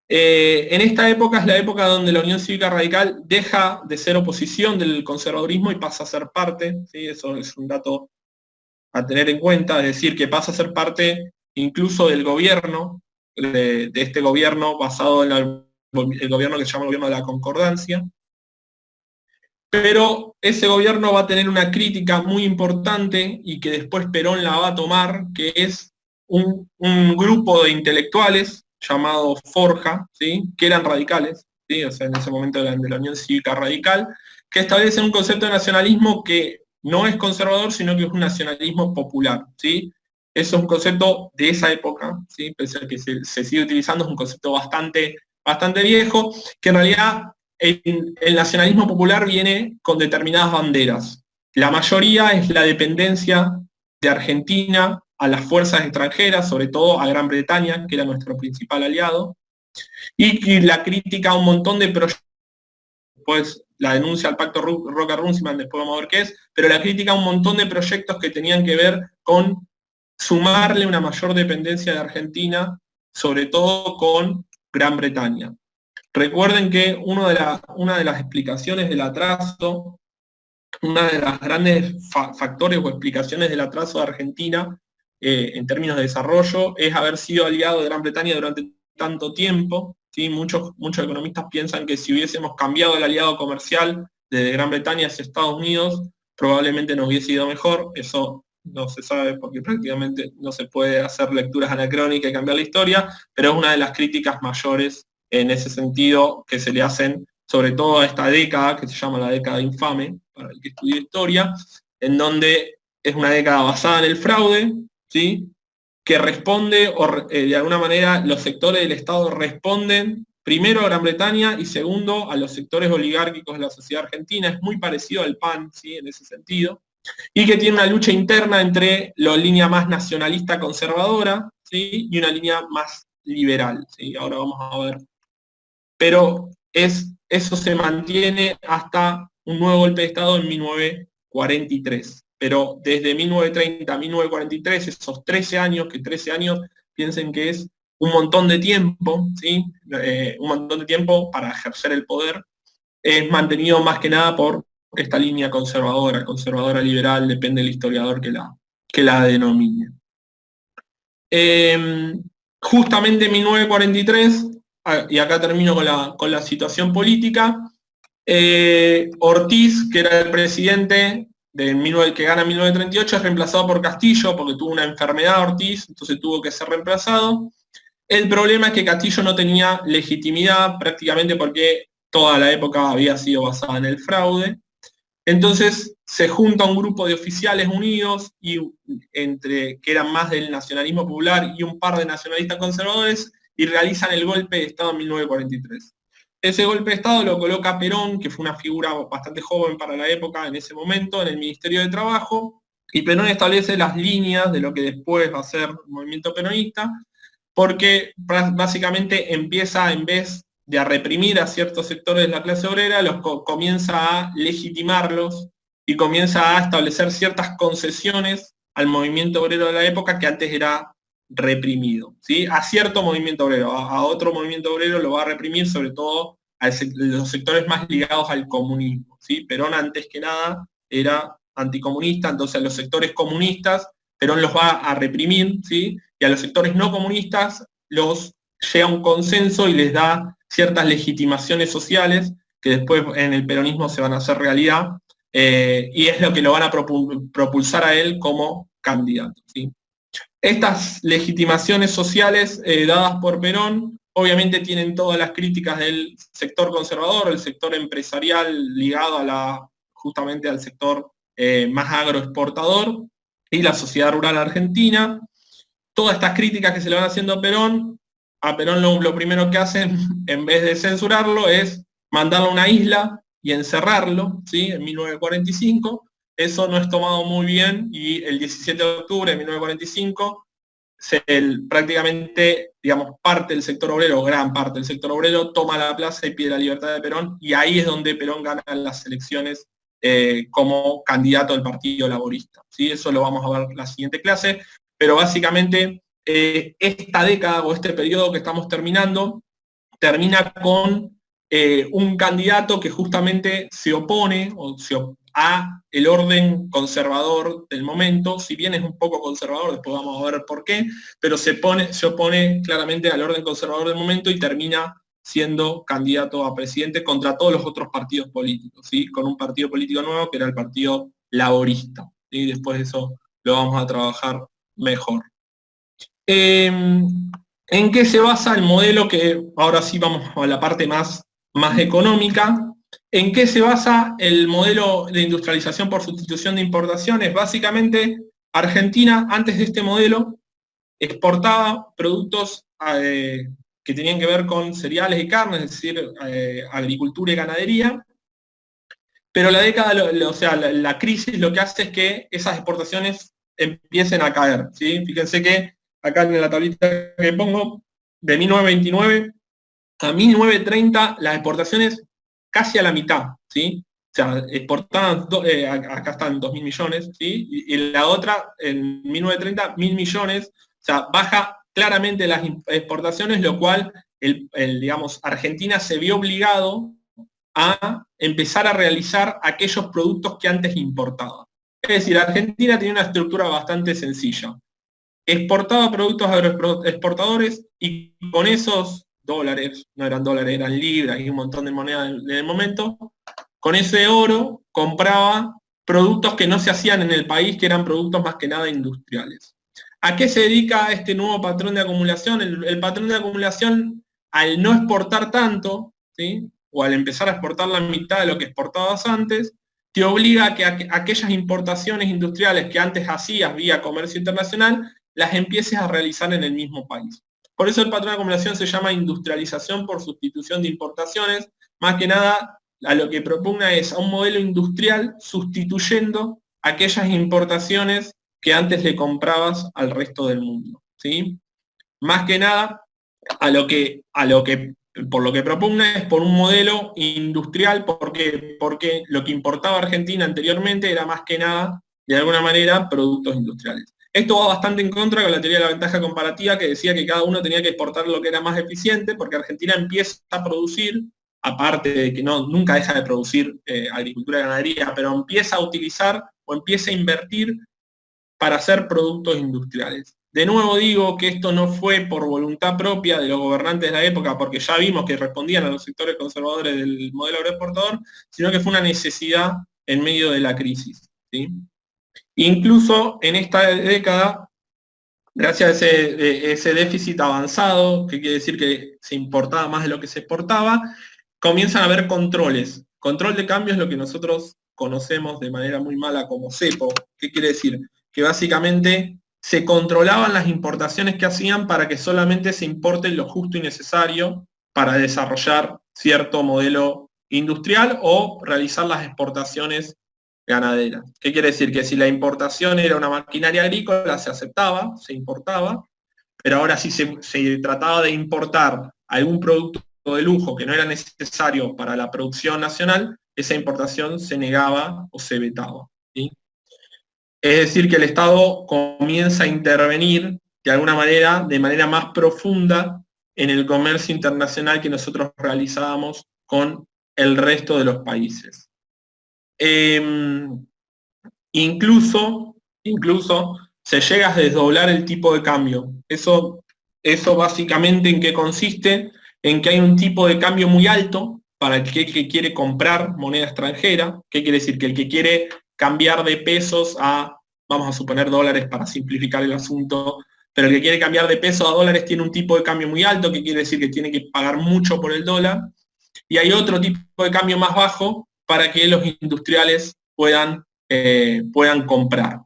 En esta época es la época donde la Unión Cívica Radical deja de ser oposición del conservadurismo y pasa a ser parte, ¿sí? Eso es un dato a tener en cuenta, es decir, que pasa a ser parte incluso del gobierno, de este gobierno basado en el gobierno que se llama el gobierno de la concordancia. Pero ese gobierno va a tener una crítica muy importante y que después Perón la va a tomar, que es un grupo de intelectuales llamado Forja, ¿sí? Que eran radicales, ¿sí? O sea, en ese momento de la Unión Cívica Radical, que establecen un concepto de nacionalismo que no es conservador, sino que es un nacionalismo popular, ¿sí? Eso es un concepto de esa época, ¿sí? Pese a que se sigue utilizando, es un concepto bastante viejo, que en realidad el nacionalismo popular viene con determinadas banderas. La mayoría es la dependencia de Argentina a las fuerzas extranjeras, sobre todo a Gran Bretaña, que era nuestro principal aliado, y la crítica a un montón de proyectos, pues la denuncia al pacto Roca-Runciman, después vamos a ver qué es, pero la crítica a un montón de proyectos que tenían que ver con sumarle una mayor dependencia de Argentina, sobre todo con Gran Bretaña. Recuerden que una de las explicaciones del atraso, una de las grandes factores o explicaciones del atraso de Argentina en términos de desarrollo es haber sido aliado de Gran Bretaña durante tanto tiempo, ¿sí? Muchos economistas piensan que si hubiésemos cambiado el aliado comercial desde Gran Bretaña hacia Estados Unidos, probablemente nos hubiese ido mejor. Eso no se sabe porque prácticamente no se puede hacer lecturas anacrónicas y cambiar la historia, pero es una de las críticas mayores en ese sentido que se le hacen sobre todo a esta década, que se llama la década infame, para el que estudia historia, en donde es una década basada en el fraude, ¿sí? Que responde, o de alguna manera los sectores del Estado responden primero a Gran Bretaña y segundo a los sectores oligárquicos de la sociedad argentina. Es muy parecido al PAN, ¿sí? En ese sentido, y que tiene una lucha interna entre la línea más nacionalista conservadora, ¿sí? Y una línea más liberal, ¿sí? Ahora vamos a ver. Pero eso se mantiene hasta un nuevo golpe de Estado en 1943. Pero desde 1930 a 1943, esos 13 años, piensen que es un montón de tiempo, ¿sí? Un montón de tiempo para ejercer el poder, es mantenido más que nada por esta línea conservadora liberal, depende del historiador que la denomine. Justamente en 1943, y acá termino con la situación política, Ortiz, que era el presidente que gana en 1938, es reemplazado por Castillo porque tuvo una enfermedad Ortiz, entonces tuvo que ser reemplazado. El problema es que Castillo no tenía legitimidad prácticamente porque toda la época había sido basada en el fraude. Entonces se junta un grupo de oficiales unidos, que eran más del nacionalismo popular y un par de nacionalistas conservadores, y realizan el golpe de Estado en 1943. Ese golpe de Estado lo coloca Perón, que fue una figura bastante joven para la época en ese momento, en el Ministerio de Trabajo, y Perón establece las líneas de lo que después va a ser el movimiento peronista, porque básicamente empieza, en vez de a reprimir a ciertos sectores de la clase obrera, comienza a legitimarlos y comienza a establecer ciertas concesiones al movimiento obrero de la época que antes era reprimido, ¿sí? A cierto movimiento obrero, a otro movimiento obrero lo va a reprimir, sobre todo a los sectores más ligados al comunismo, ¿sí? Perón antes que nada era anticomunista, entonces a los sectores comunistas Perón los va a reprimir, ¿sí? Y a los sectores no comunistas los llega a un consenso y les da ciertas legitimaciones sociales que después en el peronismo se van a hacer realidad, y es lo que lo van a propulsar a él como candidato, ¿sí? Estas legitimaciones sociales dadas por Perón obviamente tienen todas las críticas del sector conservador, el sector empresarial ligado justamente al sector más agroexportador y la sociedad rural argentina. Todas estas críticas que se le van haciendo a Perón lo primero que hacen, en vez de censurarlo, es mandarlo a una isla y encerrarlo, ¿sí? En 1945, eso no es tomado muy bien y el 17 de octubre de 1945 prácticamente, digamos, parte del sector obrero, gran parte del sector obrero, toma la plaza y pide la libertad de Perón, y ahí es donde Perón gana las elecciones como candidato del Partido Laborista. ¿Sí? Eso lo vamos a ver en la siguiente clase, pero básicamente esta década o este periodo que estamos terminando, termina con un candidato que justamente se opone a el orden conservador del momento, si bien es un poco conservador, después vamos a ver por qué, pero se opone claramente al orden conservador del momento y termina siendo candidato a presidente contra todos los otros partidos políticos, ¿sí? Con un partido político nuevo que era el Partido Laborista. Y después de eso lo vamos a trabajar mejor. ¿En qué se basa el modelo? Que ahora sí vamos a la parte más económica. ¿En qué se basa el modelo de industrialización por sustitución de importaciones? Básicamente, Argentina, antes de este modelo, exportaba productos que tenían que ver con cereales y carnes, es decir, agricultura y ganadería, pero la década, o sea, la crisis lo que hace es que esas exportaciones empiecen a caer, ¿sí? Fíjense que acá en la tablita que pongo, de 1929 a 1930, las exportaciones casi a la mitad, ¿sí? O sea, exportaban, acá están 2.000 millones, ¿sí? Y la otra, en 1930, 1.000 millones, o sea, baja claramente las exportaciones, lo cual, digamos, Argentina se vio obligado a empezar a realizar aquellos productos que antes importaba. Es decir, Argentina tiene una estructura bastante sencilla. Exportaba productos agroexportadores y con esos dólares, no eran dólares, eran libras y un montón de monedas en el momento, con ese oro compraba productos que no se hacían en el país, que eran productos más que nada industriales. ¿A qué se dedica este nuevo patrón de acumulación? El patrón de acumulación, al no exportar tanto, ¿sí? O al empezar a exportar la mitad de lo que exportabas antes, te obliga a que aquellas importaciones industriales que antes hacías vía comercio internacional, las empieces a realizar en el mismo país. Por eso el patrón de acumulación se llama industrialización por sustitución de importaciones. Más que nada, a lo que propugna es a un modelo industrial sustituyendo aquellas importaciones que antes le comprabas al resto del mundo, ¿sí? Más que nada, por lo que propugna es por un modelo industrial, porque lo que importaba Argentina anteriormente era más que nada, de alguna manera, productos industriales. Esto va bastante en contra con la teoría de la ventaja comparativa, que decía que cada uno tenía que exportar lo que era más eficiente, porque Argentina empieza a producir, aparte de que nunca deja de producir agricultura y ganadería, pero empieza a utilizar o empieza a invertir para hacer productos industriales. De nuevo digo que esto no fue por voluntad propia de los gobernantes de la época, porque ya vimos que respondían a los sectores conservadores del modelo agroexportador, sino que fue una necesidad en medio de la crisis, ¿sí? Incluso en esta década, gracias a ese déficit avanzado, que quiere decir que se importaba más de lo que se exportaba, comienzan a haber controles. Control de cambio es lo que nosotros conocemos de manera muy mala como cepo. ¿Qué quiere decir? Que básicamente se controlaban las importaciones que hacían para que solamente se importe lo justo y necesario para desarrollar cierto modelo industrial o realizar las exportaciones ganaderas. ¿Qué quiere decir? Que si la importación era una maquinaria agrícola, se aceptaba, se importaba, pero ahora si se trataba de importar algún producto de lujo que no era necesario para la producción nacional, esa importación se negaba o se vetaba, ¿sí? Es decir, que el Estado comienza a intervenir de alguna manera, de manera más profunda, en el comercio internacional que nosotros realizábamos con el resto de los países. Incluso se llega a desdoblar el tipo de cambio. Eso básicamente ¿en qué consiste? En que hay un tipo de cambio muy alto para el que quiere comprar moneda extranjera. ¿Qué quiere decir? Que el que quiere cambiar de pesos a, vamos a suponer dólares para simplificar el asunto, pero el que quiere cambiar de pesos a dólares tiene un tipo de cambio muy alto, que quiere decir que tiene que pagar mucho por el dólar, y hay otro tipo de cambio más bajo para que los industriales puedan comprar.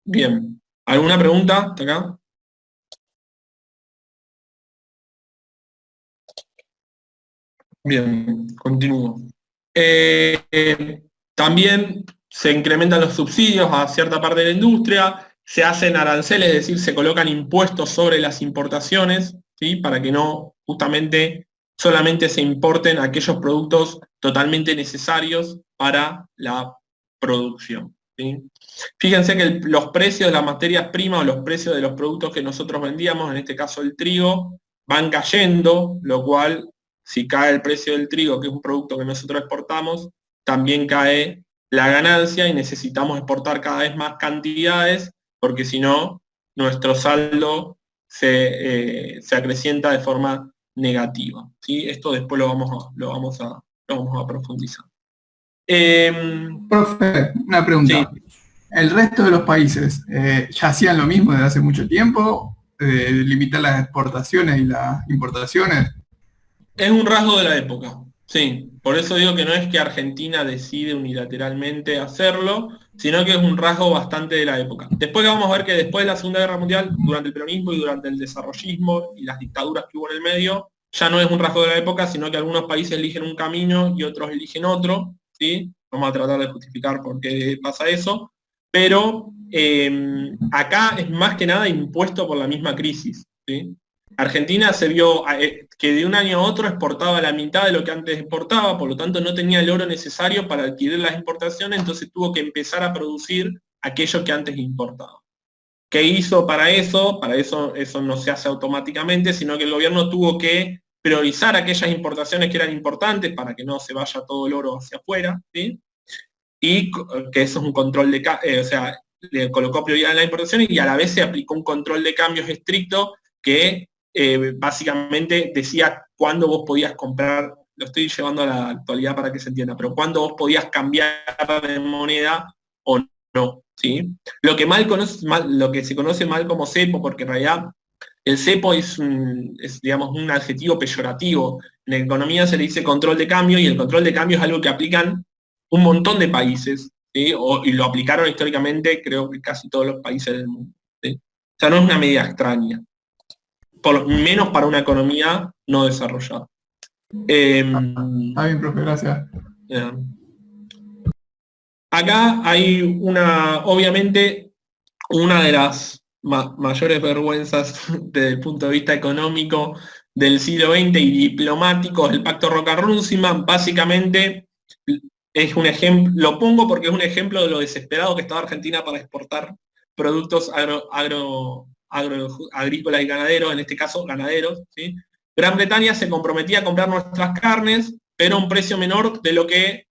Bien, ¿alguna pregunta hasta acá? Bien, continúo. También se incrementan los subsidios a cierta parte de la industria, se hacen aranceles, es decir, se colocan impuestos sobre las importaciones, ¿sí? Para que no justamente solamente se importen aquellos productos totalmente necesarios para la producción, ¿sí? Fíjense que los precios de las materias primas o los precios de los productos que nosotros vendíamos, en este caso el trigo, van cayendo, lo cual, si cae el precio del trigo, que es un producto que nosotros exportamos, también cae la ganancia y necesitamos exportar cada vez más cantidades, porque si no, nuestro saldo se acrecienta de forma negativa, ¿sí? Esto después lo vamos a profundizar. Profe, una pregunta. Sí. ¿El resto de los países ya hacían lo mismo desde hace mucho tiempo? ¿Limitar las exportaciones y las importaciones? Es un rasgo de la época, sí. Por eso digo que no es que Argentina decide unilateralmente hacerlo, sino que es un rasgo bastante de la época. Después vamos a ver que después de la Segunda Guerra Mundial, durante el peronismo y durante el desarrollismo y las dictaduras que hubo en el medio, ya no es un rasgo de la época, sino que algunos países eligen un camino y otros eligen otro, ¿sí? Vamos a tratar de justificar por qué pasa eso, pero acá es más que nada impuesto por la misma crisis, ¿sí? Argentina se vio que de un año a otro exportaba la mitad de lo que antes exportaba, por lo tanto no tenía el oro necesario para adquirir las importaciones, entonces tuvo que empezar a producir aquello que antes importaba. ¿Qué hizo para eso? Para eso no se hace automáticamente, sino que el gobierno tuvo que priorizar aquellas importaciones que eran importantes para que no se vaya todo el oro hacia afuera, ¿sí? Y que eso es un control de, o sea, le colocó prioridad en la importación y a la vez se aplicó un control de cambios estricto que básicamente decía cuándo vos podías comprar, lo estoy llevando a la actualidad para que se entienda, pero cuándo vos podías cambiar de moneda o no, ¿sí? Lo que se conoce mal como cepo, porque en realidad el cepo es digamos, un adjetivo peyorativo. En economía se le dice control de cambio y el control de cambio es algo que aplican un montón de países, ¿sí? Y lo aplicaron históricamente creo que casi todos los países del mundo, ¿sí? O sea, no es una medida extraña, por menos para una economía no desarrollada. Está bien, profe, gracias. Acá hay obviamente, una de las mayores vergüenzas desde el punto de vista económico del siglo XX y diplomático, el Pacto Roca-Runciman. Básicamente es un ejemplo, lo pongo porque es un ejemplo de lo desesperado que estaba Argentina para exportar productos agrícolas y ganaderos, en este caso ganaderos, ¿sí? Gran Bretaña se comprometía a comprar nuestras carnes, pero a un precio menor de lo que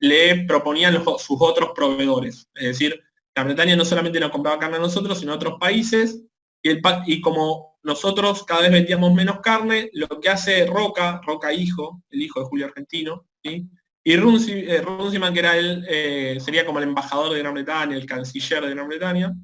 le proponían sus otros proveedores. Es decir, Gran Bretaña no solamente nos compraba carne a nosotros, sino a otros países, y como nosotros cada vez vendíamos menos carne, lo que hace Roca hijo, el hijo de Julio Argentino, ¿sí? Y Runciman, que era sería como el embajador de Gran Bretaña, el canciller de Gran Bretaña,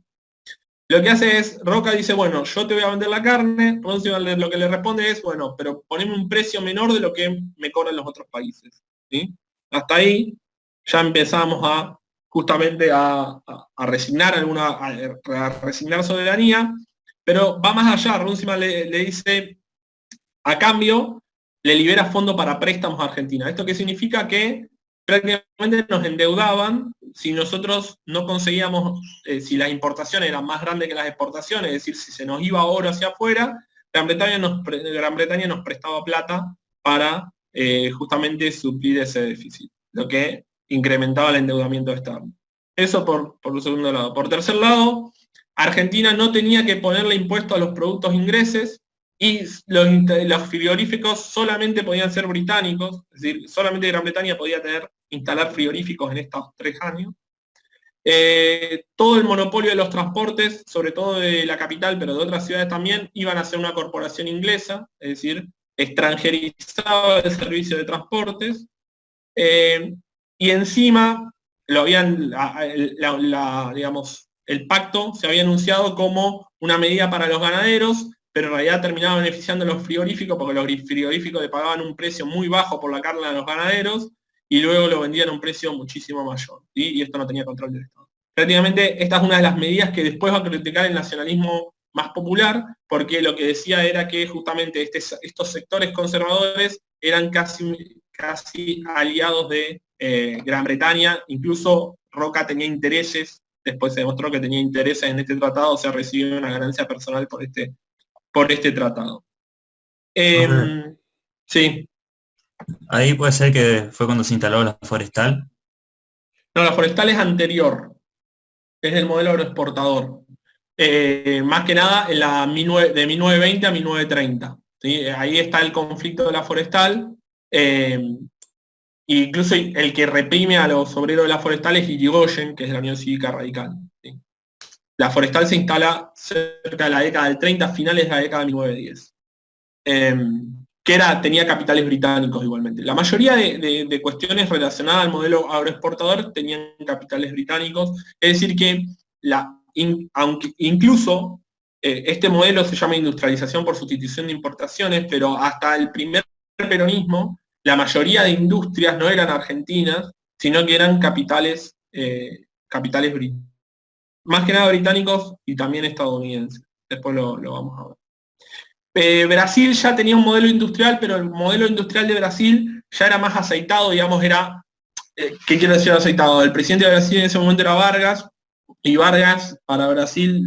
lo que hace es, Roca dice, bueno, yo te voy a vender la carne, Runciman lo que le responde es, bueno, pero poneme un precio menor de lo que me cobran los otros países, ¿sí? Hasta ahí ya empezamos justamente a resignar a resignar soberanía, pero va más allá. Runciman le dice, a cambio, le libera fondo para préstamos a Argentina. ¿Esto qué significa? Que prácticamente nos endeudaban si nosotros no conseguíamos, si las importaciones eran más grandes que las exportaciones, es decir, si se nos iba oro hacia afuera, Gran Bretaña nos prestaba plata para justamente suplir ese déficit, lo que incrementaba el endeudamiento externo. Eso por segundo lado. Por tercer lado, Argentina no tenía que ponerle impuesto a los productos ingreses y los frigoríficos solamente podían ser británicos, es decir, solamente Gran Bretaña podía instalar frigoríficos en estos 3 años. Todo el monopolio de los transportes, sobre todo de la capital, pero de otras ciudades también, iban a ser una corporación inglesa, es decir, extranjerizaba el servicio de transportes. Y encima digamos, el pacto se había anunciado como una medida para los ganaderos, pero en realidad terminaba beneficiando a los frigoríficos porque los frigoríficos le pagaban un precio muy bajo por la carne a los ganaderos y luego lo vendían a un precio muchísimo mayor, ¿sí? Y esto no tenía control del Estado. Prácticamente esta es una de las medidas que después va a criticar el nacionalismo más popular, porque lo que decía era que justamente estos sectores conservadores eran casi aliados de Gran Bretaña. Incluso Roca tenía intereses, después se demostró que tenía intereses en este tratado, o sea, recibió una ganancia personal por este tratado. Sí. Ahí puede ser que fue cuando se instaló la forestal. No, la forestal es anterior, es del modelo agroexportador. Más que nada en de 1920 a 1930. ¿Sí? Ahí está el conflicto de la forestal. Incluso el que reprime a los obreros de la forestal es Irigoyen, que es de la Unión Cívica Radical. ¿Sí? La forestal se instala cerca de la década del 30, finales de la década de 1910. Tenía capitales británicos igualmente. La mayoría de cuestiones relacionadas al modelo agroexportador tenían capitales británicos, es decir que aunque incluso este modelo se llama industrialización por sustitución de importaciones, pero hasta el primer peronismo, la mayoría de industrias no eran argentinas, sino que eran capitales británicos. Más que nada británicos y también estadounidenses. Después lo vamos a ver. Brasil ya tenía un modelo industrial, pero el modelo industrial de Brasil ya era más aceitado, digamos, ¿qué quiero decir aceitado? El presidente de Brasil en ese momento era Vargas, y Vargas para Brasil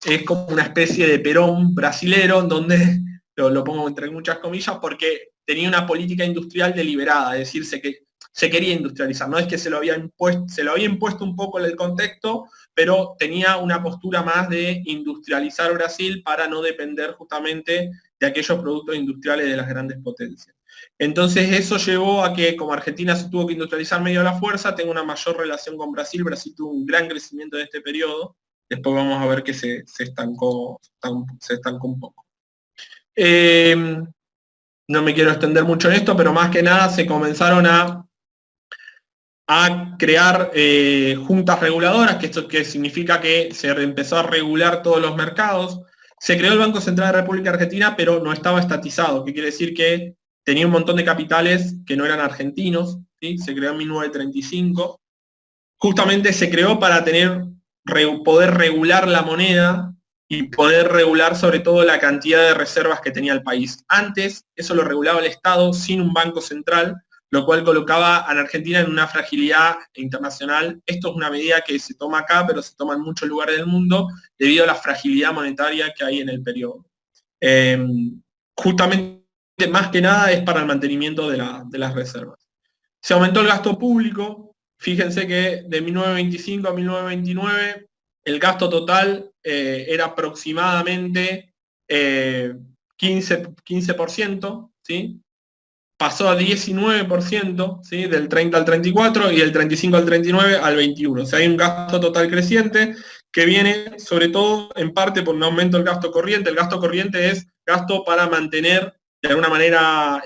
es como una especie de Perón brasilero, donde lo pongo entre muchas comillas, porque tenía una política industrial deliberada, es decir, se quería industrializar, no es que se lo había impuesto un poco en el contexto, pero tenía una postura más de industrializar Brasil para no depender justamente de aquellos productos industriales de las grandes potencias. Entonces eso llevó a que, como Argentina se tuvo que industrializar medio a la fuerza, tenga una mayor relación con Brasil. Brasil tuvo un gran crecimiento en este periodo. Después vamos a ver que se estancó un poco. No me quiero extender mucho en esto, pero más que nada se comenzaron a crear juntas reguladoras, que esto significa que se empezó a regular todos los mercados. Se creó el Banco Central de la República Argentina, pero no estaba estatizado, que quiere decir que tenía un montón de capitales que no eran argentinos, ¿sí? Se creó en 1935. Justamente se creó para poder regular la moneda y poder regular sobre todo la cantidad de reservas que tenía el país. Antes eso lo regulaba el Estado sin un banco central, lo cual colocaba a la Argentina en una fragilidad internacional. Esto es una medida que se toma acá, pero se toma en muchos lugares del mundo debido a la fragilidad monetaria que hay en el periodo. Justamente, más que nada, es para el mantenimiento de las reservas. Se aumentó el gasto público. Fíjense que de 1925 a 1929 el gasto total era aproximadamente 15%, ¿sí? Pasó a 19%, ¿sí? Del 30 al 34 y del 35 al 39 al 21. O sea, hay un gasto total creciente que viene sobre todo en parte por un aumento del gasto corriente. El gasto corriente es gasto para mantener de alguna manera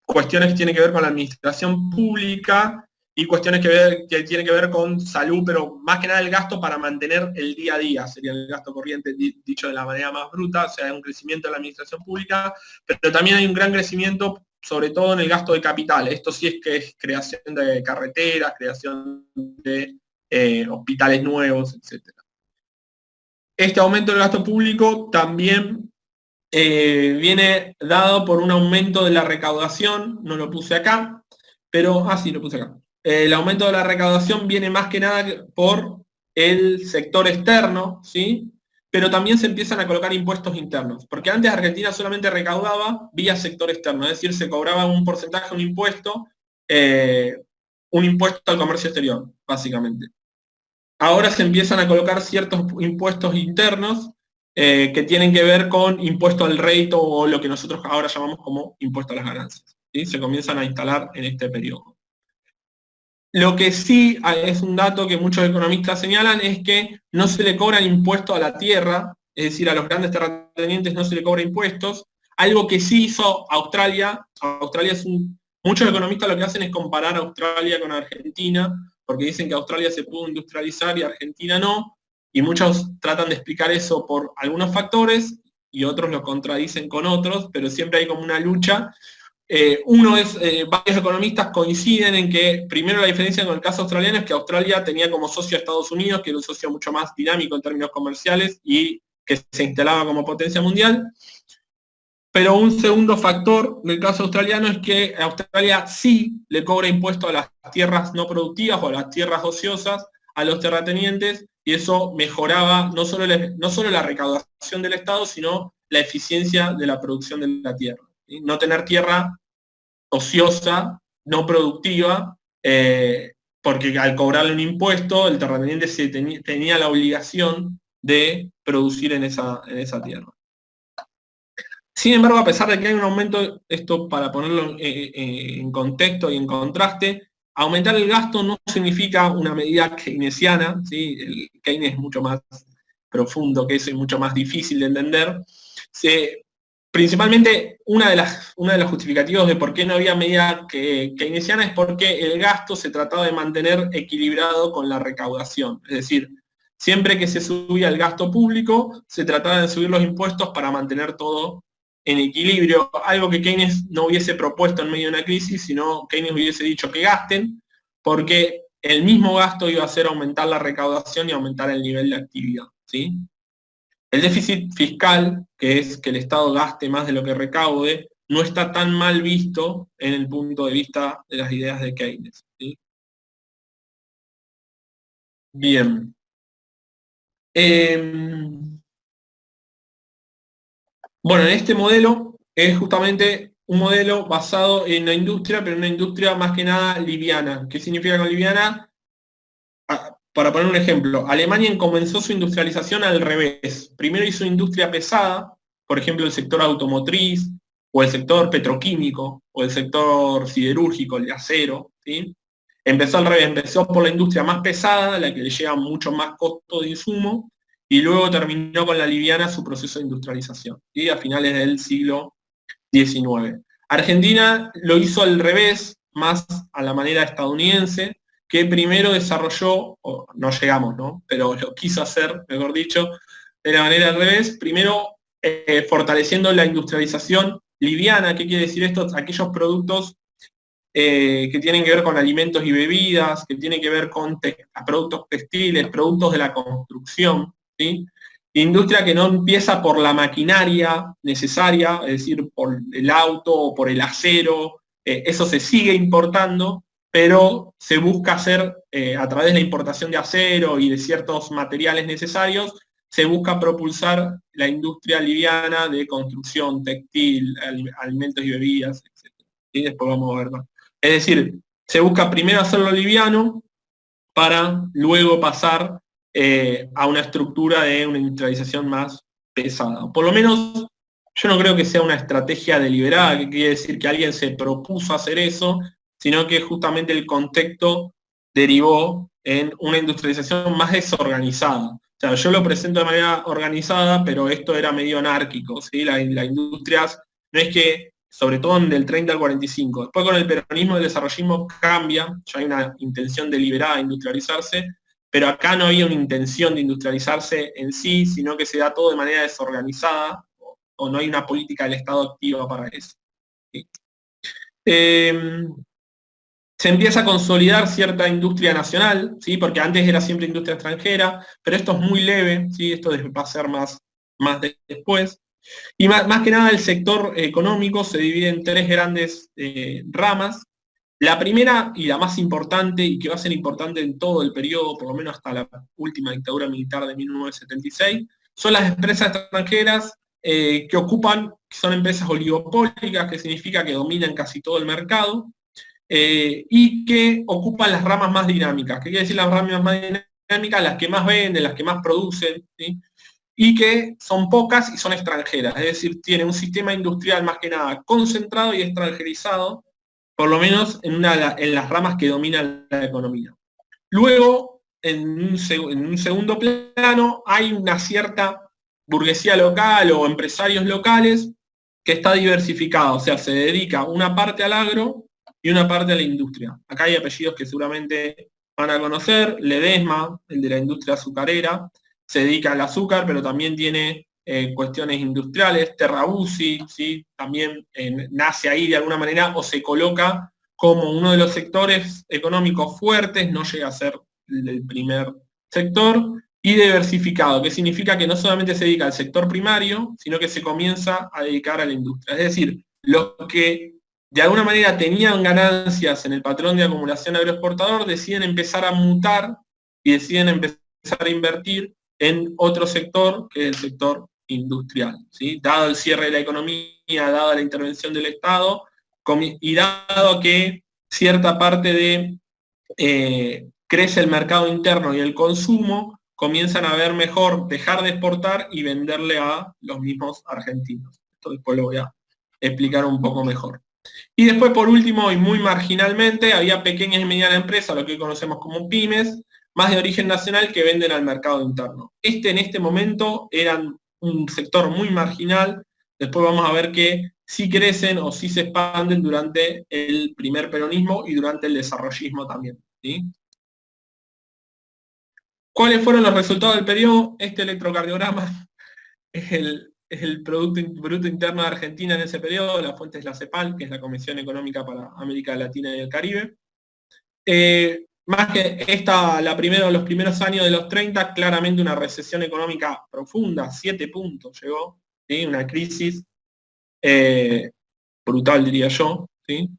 cuestiones que tienen que ver con la administración pública y cuestiones que tienen que ver con salud, pero más que nada el gasto para mantener el día a día, sería el gasto corriente dicho de la manera más bruta. O sea, hay un crecimiento de la administración pública, pero también hay un gran crecimiento sobre todo en el gasto de capital. Esto sí es que es creación de carreteras, creación de hospitales nuevos, etc. Este aumento del gasto público también viene dado por un aumento de la recaudación, no lo puse acá, pero sí, lo puse acá. El aumento de la recaudación viene más que nada por el sector externo, ¿sí? Pero también se empiezan a colocar impuestos internos, porque antes Argentina solamente recaudaba vía sector externo, es decir, se cobraba un porcentaje, un impuesto al comercio exterior, básicamente. Ahora se empiezan a colocar ciertos impuestos internos que tienen que ver con impuesto al rédito o lo que nosotros ahora llamamos como impuesto a las ganancias, ¿sí? Se comienzan a instalar en este periodo. Lo que sí es un dato que muchos economistas señalan es que no se le cobra impuesto a la tierra, es decir, a los grandes terratenientes no se le cobra impuestos, algo que sí hizo Australia. Muchos economistas lo que hacen es comparar a Australia con Argentina, porque dicen que Australia se pudo industrializar y Argentina no, y muchos tratan de explicar eso por algunos factores y otros lo contradicen con otros, pero siempre hay como una lucha. Uno es, varios economistas coinciden en que, primero la diferencia con el caso australiano es que Australia tenía como socio a Estados Unidos, que era un socio mucho más dinámico en términos comerciales y que se instalaba como potencia mundial. Pero un segundo factor del caso australiano es que Australia sí le cobra impuesto a las tierras no productivas o a las tierras ociosas a los terratenientes, y eso mejoraba no solo la recaudación del Estado, sino la eficiencia de la producción de la tierra. ¿Sí? No tener tierra ociosa, no productiva, porque al cobrarle un impuesto, el terrateniente tenía la obligación de producir en esa tierra. Sin embargo, a pesar de que hay un aumento, esto para ponerlo en contexto y en contraste, aumentar el gasto no significa una medida keynesiana, ¿sí? El Keynes es mucho más profundo que eso y mucho más difícil de entender. Principalmente, uno de los justificativos de por qué no había medida keynesiana es porque el gasto se trataba de mantener equilibrado con la recaudación. Es decir, siempre que se subía el gasto público, se trataba de subir los impuestos para mantener todo en equilibrio, algo que Keynes no hubiese propuesto en medio de una crisis, sino Keynes hubiese dicho que gasten, porque el mismo gasto iba a hacer aumentar la recaudación y aumentar el nivel de actividad, ¿sí? El déficit fiscal, que es que el Estado gaste más de lo que recaude, no está tan mal visto en el punto de vista de las ideas de Keynes, ¿sí? Bien. Bueno, en este modelo es justamente un modelo basado en la industria, pero una industria más que nada liviana. ¿Qué significa con liviana? Para poner un ejemplo, Alemania comenzó su industrialización al revés. Primero hizo industria pesada, por ejemplo el sector automotriz, o el sector petroquímico, o el sector siderúrgico, el de acero, ¿sí? Empezó al revés, empezó por la industria más pesada, la que le lleva mucho más costo de insumo, y luego terminó con la liviana su proceso de industrialización, ¿sí? A finales del siglo XIX. Argentina lo hizo al revés, más a la manera estadounidense, que primero desarrolló, o no llegamos, ¿no? Pero lo quiso hacer, mejor dicho, de la manera al revés, primero fortaleciendo la industrialización liviana. ¿Qué quiere decir esto? Aquellos productos que tienen que ver con alimentos y bebidas, que tienen que ver con productos textiles, productos de la construcción, ¿sí? Industria que no empieza por la maquinaria necesaria, es decir, por el auto o por el acero, eso se sigue importando, pero se busca hacer, a través de la importación de acero y de ciertos materiales necesarios, se busca propulsar la industria liviana de construcción, textil, alimentos y bebidas, etc. Y después vamos a ver más. Es decir, se busca primero hacerlo liviano para luego pasar a una estructura de una industrialización más pesada. Por lo menos yo no creo que sea una estrategia deliberada, que quiere decir que alguien se propuso hacer eso, sino que justamente el contexto derivó en una industrialización más desorganizada. O sea, yo lo presento de manera organizada, pero esto era medio anárquico, ¿sí? Las industrias, no es que, sobre todo del 30 al 45, después con el peronismo y el desarrollismo cambia, ya hay una intención deliberada de industrializarse, pero acá no había una intención de industrializarse en sí, sino que se da todo de manera desorganizada, o no hay una política del Estado activa para eso. ¿Sí? Se empieza a consolidar cierta industria nacional, ¿sí? Porque antes era siempre industria extranjera, pero esto es muy leve, ¿sí? Esto va a ser más después. Y más que nada el sector económico se divide en tres grandes ramas. La primera y la más importante, y que va a ser importante en todo el periodo, por lo menos hasta la última dictadura militar de 1976, son las empresas extranjeras que son empresas oligopólicas, que significa que dominan casi todo el mercado, y que ocupan las ramas más dinámicas. ¿Qué quiere decir las ramas más dinámicas? Las que más venden, las que más producen, ¿sí? Y que son pocas y son extranjeras, es decir, tiene un sistema industrial más que nada concentrado y extranjerizado, por lo menos en las ramas que dominan la economía. Luego, en un segundo plano, hay una cierta burguesía local o empresarios locales que está diversificada, o sea, se dedica una parte al agro y una parte a la industria. Acá hay apellidos que seguramente van a conocer: Ledesma, el de la industria azucarera, se dedica al azúcar, pero también tiene cuestiones industriales. Terrabusi, ¿sí? También nace ahí de alguna manera o se coloca como uno de los sectores económicos fuertes, no llega a ser el primer sector, y diversificado, que significa que no solamente se dedica al sector primario, sino que se comienza a dedicar a la industria. Es decir, los que de alguna manera tenían ganancias en el patrón de acumulación agroexportador deciden empezar a mutar y deciden empezar a invertir en otro sector, que es el sector industrial, ¿sí? Dado el cierre de la economía, dada la intervención del Estado, y dado que cierta parte de crece el mercado interno y el consumo, comienzan a ver mejor dejar de exportar y venderle a los mismos argentinos. Esto después lo voy a explicar un poco mejor. Y después, por último, y muy marginalmente, había pequeñas y medianas empresas, lo que hoy conocemos como pymes, más de origen nacional, que venden al mercado interno. En este momento eran un sector muy marginal. Después vamos a ver que sí crecen o sí se expanden durante el primer peronismo y durante el desarrollismo también, ¿sí? ¿Cuáles fueron los resultados del periodo? Este electrocardiograma es el Producto Bruto Interno de Argentina en ese periodo. La fuente es la CEPAL, que es la Comisión Económica para América Latina y el Caribe. Más que los primeros años de los 30, claramente una recesión económica profunda, 7 puntos llegó, ¿sí? Una crisis brutal, diría yo, ¿sí?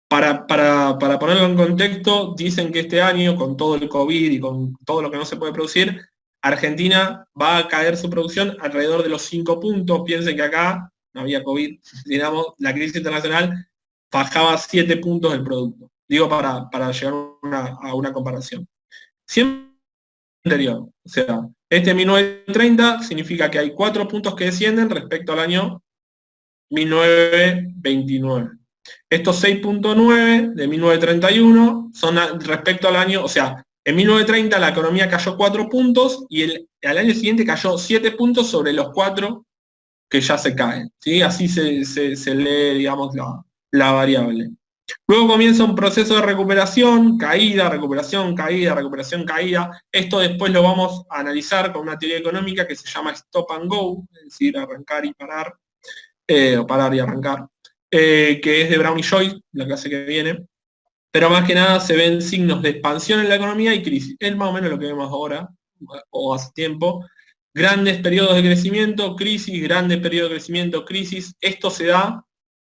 Para ponerlo en contexto, dicen que este año, con todo el COVID y con todo lo que no se puede producir, Argentina va a caer su producción alrededor de los 5 puntos. Piensen que acá no había COVID, digamos, la crisis internacional bajaba 7 puntos el producto. Digo, para llegar a una comparación. Siempre anterior, o sea, este 1930 significa que hay 4 puntos que descienden respecto al año 1929. Estos 6.9 de 1931 son respecto al año, o sea, en 1930 la economía cayó 4 puntos y al año siguiente cayó 7 puntos sobre los 4 que ya se caen, ¿sí? Así se lee, digamos, la variable. Luego comienza un proceso de recuperación, caída, recuperación, caída, recuperación, caída. Esto después lo vamos a analizar con una teoría económica que se llama Stop and Go, es decir, arrancar y parar, o parar y arrancar, que es de Brown y Joyce, la clase que viene. Pero más que nada se ven signos de expansión en la economía y crisis. Es más o menos lo que vemos ahora, o hace tiempo. Grandes periodos de crecimiento, crisis, grandes periodos de crecimiento, crisis. Esto se da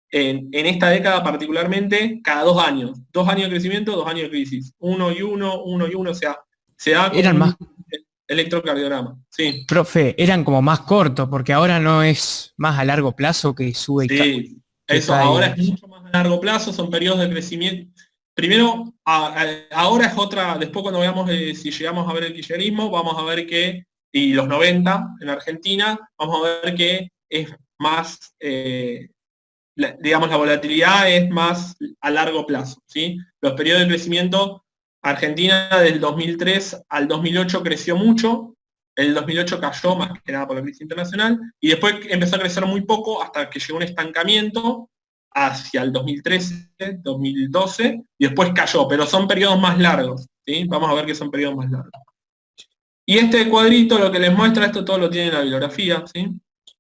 en esta década particularmente cada 2 años. 2 años de crecimiento, 2 años de crisis. 1 y 1, 1 y 1, o sea, se da como Eran más, electrocardiograma. Sí. profe, eran como más cortos, porque ahora no es más a largo plazo que sube y Sí, eso cae. ahora es mucho más a largo plazo, son periodos de crecimiento. Primero, ahora es otra, después cuando veamos si llegamos a ver el kirchnerismo, vamos a ver que, y los 90 en Argentina, vamos a ver que es más, digamos, la volatilidad es más a largo plazo, ¿sí? Los periodos de crecimiento, Argentina del 2003 al 2008 creció mucho, el 2008 cayó más que nada por la crisis internacional, y después empezó a crecer muy poco hasta que llegó un estancamiento hacia el 2013, 2012, y después cayó, pero son periodos más largos, ¿sí? Vamos a ver que son periodos más largos. Y este cuadrito lo que les muestra, esto todo lo tiene en la bibliografía, ¿sí?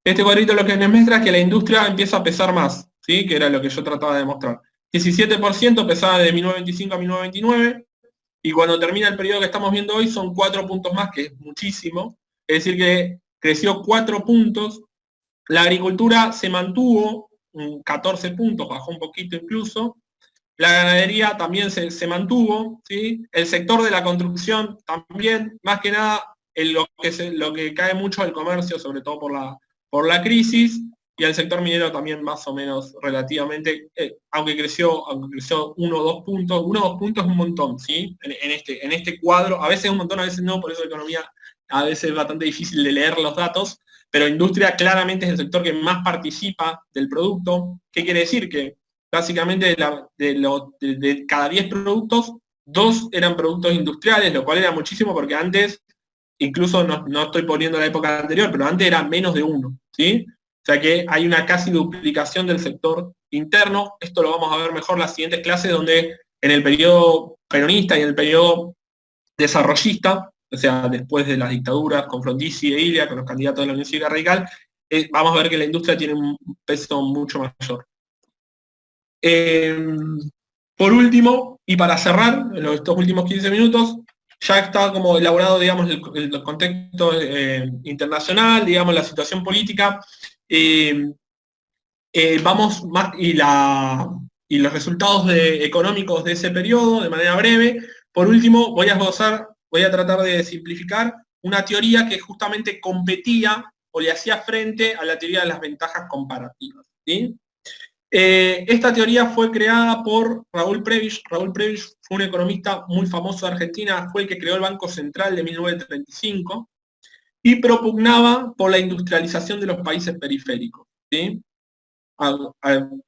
Este cuadrito lo que les muestra es que la industria empieza a pesar más, ¿sí? Que era lo que yo trataba de demostrar. 17% pesaba de 1925 a 1929, y cuando termina el periodo que estamos viendo hoy son 4 puntos más, que es muchísimo, es decir que creció 4 puntos, la agricultura se mantuvo 14 puntos, bajó un poquito incluso, la ganadería también se mantuvo, ¿sí? El sector de la construcción también, más que nada lo que cae mucho es el comercio, sobre todo por la crisis, y el sector minero también más o menos relativamente, aunque creció 1 o 2 puntos, 1 o 2 puntos es un montón, ¿sí? En este cuadro, a veces es un montón, a veces no, por eso la economía a veces es bastante difícil de leer los datos, pero industria claramente es el sector que más participa del producto. ¿Qué quiere decir? Que básicamente de cada 10 productos, 2 eran productos industriales, lo cual era muchísimo porque antes, incluso no estoy poniendo la época anterior, pero antes era menos de 1, ¿sí? O sea que hay una casi duplicación del sector interno. Esto lo vamos a ver mejor en las siguientes clases, donde en el periodo peronista y en el periodo desarrollista o sea, después de las dictaduras con Frondizi e Ilia, con los candidatos de la Unión Cívica Radical, vamos a ver que la industria tiene un peso mucho mayor. Por último, y para cerrar, en estos últimos 15 minutos, ya está como elaborado, digamos, el contexto internacional, digamos, la situación política, vamos más, y los resultados económicos de ese periodo, de manera breve. Por último, voy a tratar de simplificar una teoría que justamente competía o le hacía frente a la teoría de las ventajas comparativas, ¿sí? Esta teoría fue creada por Raúl Prebisch. Raúl Prebisch fue un economista muy famoso de Argentina, fue el que creó el Banco Central de 1935 y propugnaba por la industrialización de los países periféricos, ¿sí?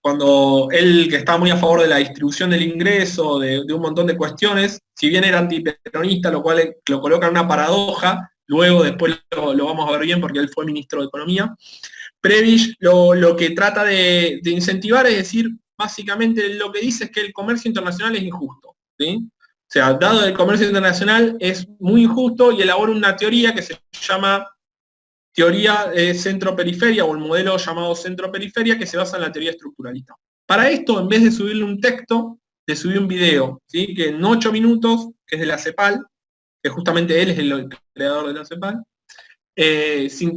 Cuando él, que estaba muy a favor de la distribución del ingreso, de un montón de cuestiones, si bien era antiperonista, lo cual lo coloca en una paradoja, luego después lo vamos a ver bien porque él fue ministro de Economía. Prebisch lo que trata de incentivar es decir, básicamente lo que dice es que el comercio internacional es injusto, ¿sí? O sea, dado el comercio internacional es muy injusto y elabora una teoría que se llama teoría de centro-periferia o el modelo llamado centro-periferia que se basa en la teoría estructuralista. Para esto, en vez de subirle un texto, le subí un video, ¿sí? Que en 8 minutos, que es de la CEPAL, que justamente él es el creador de la CEPAL,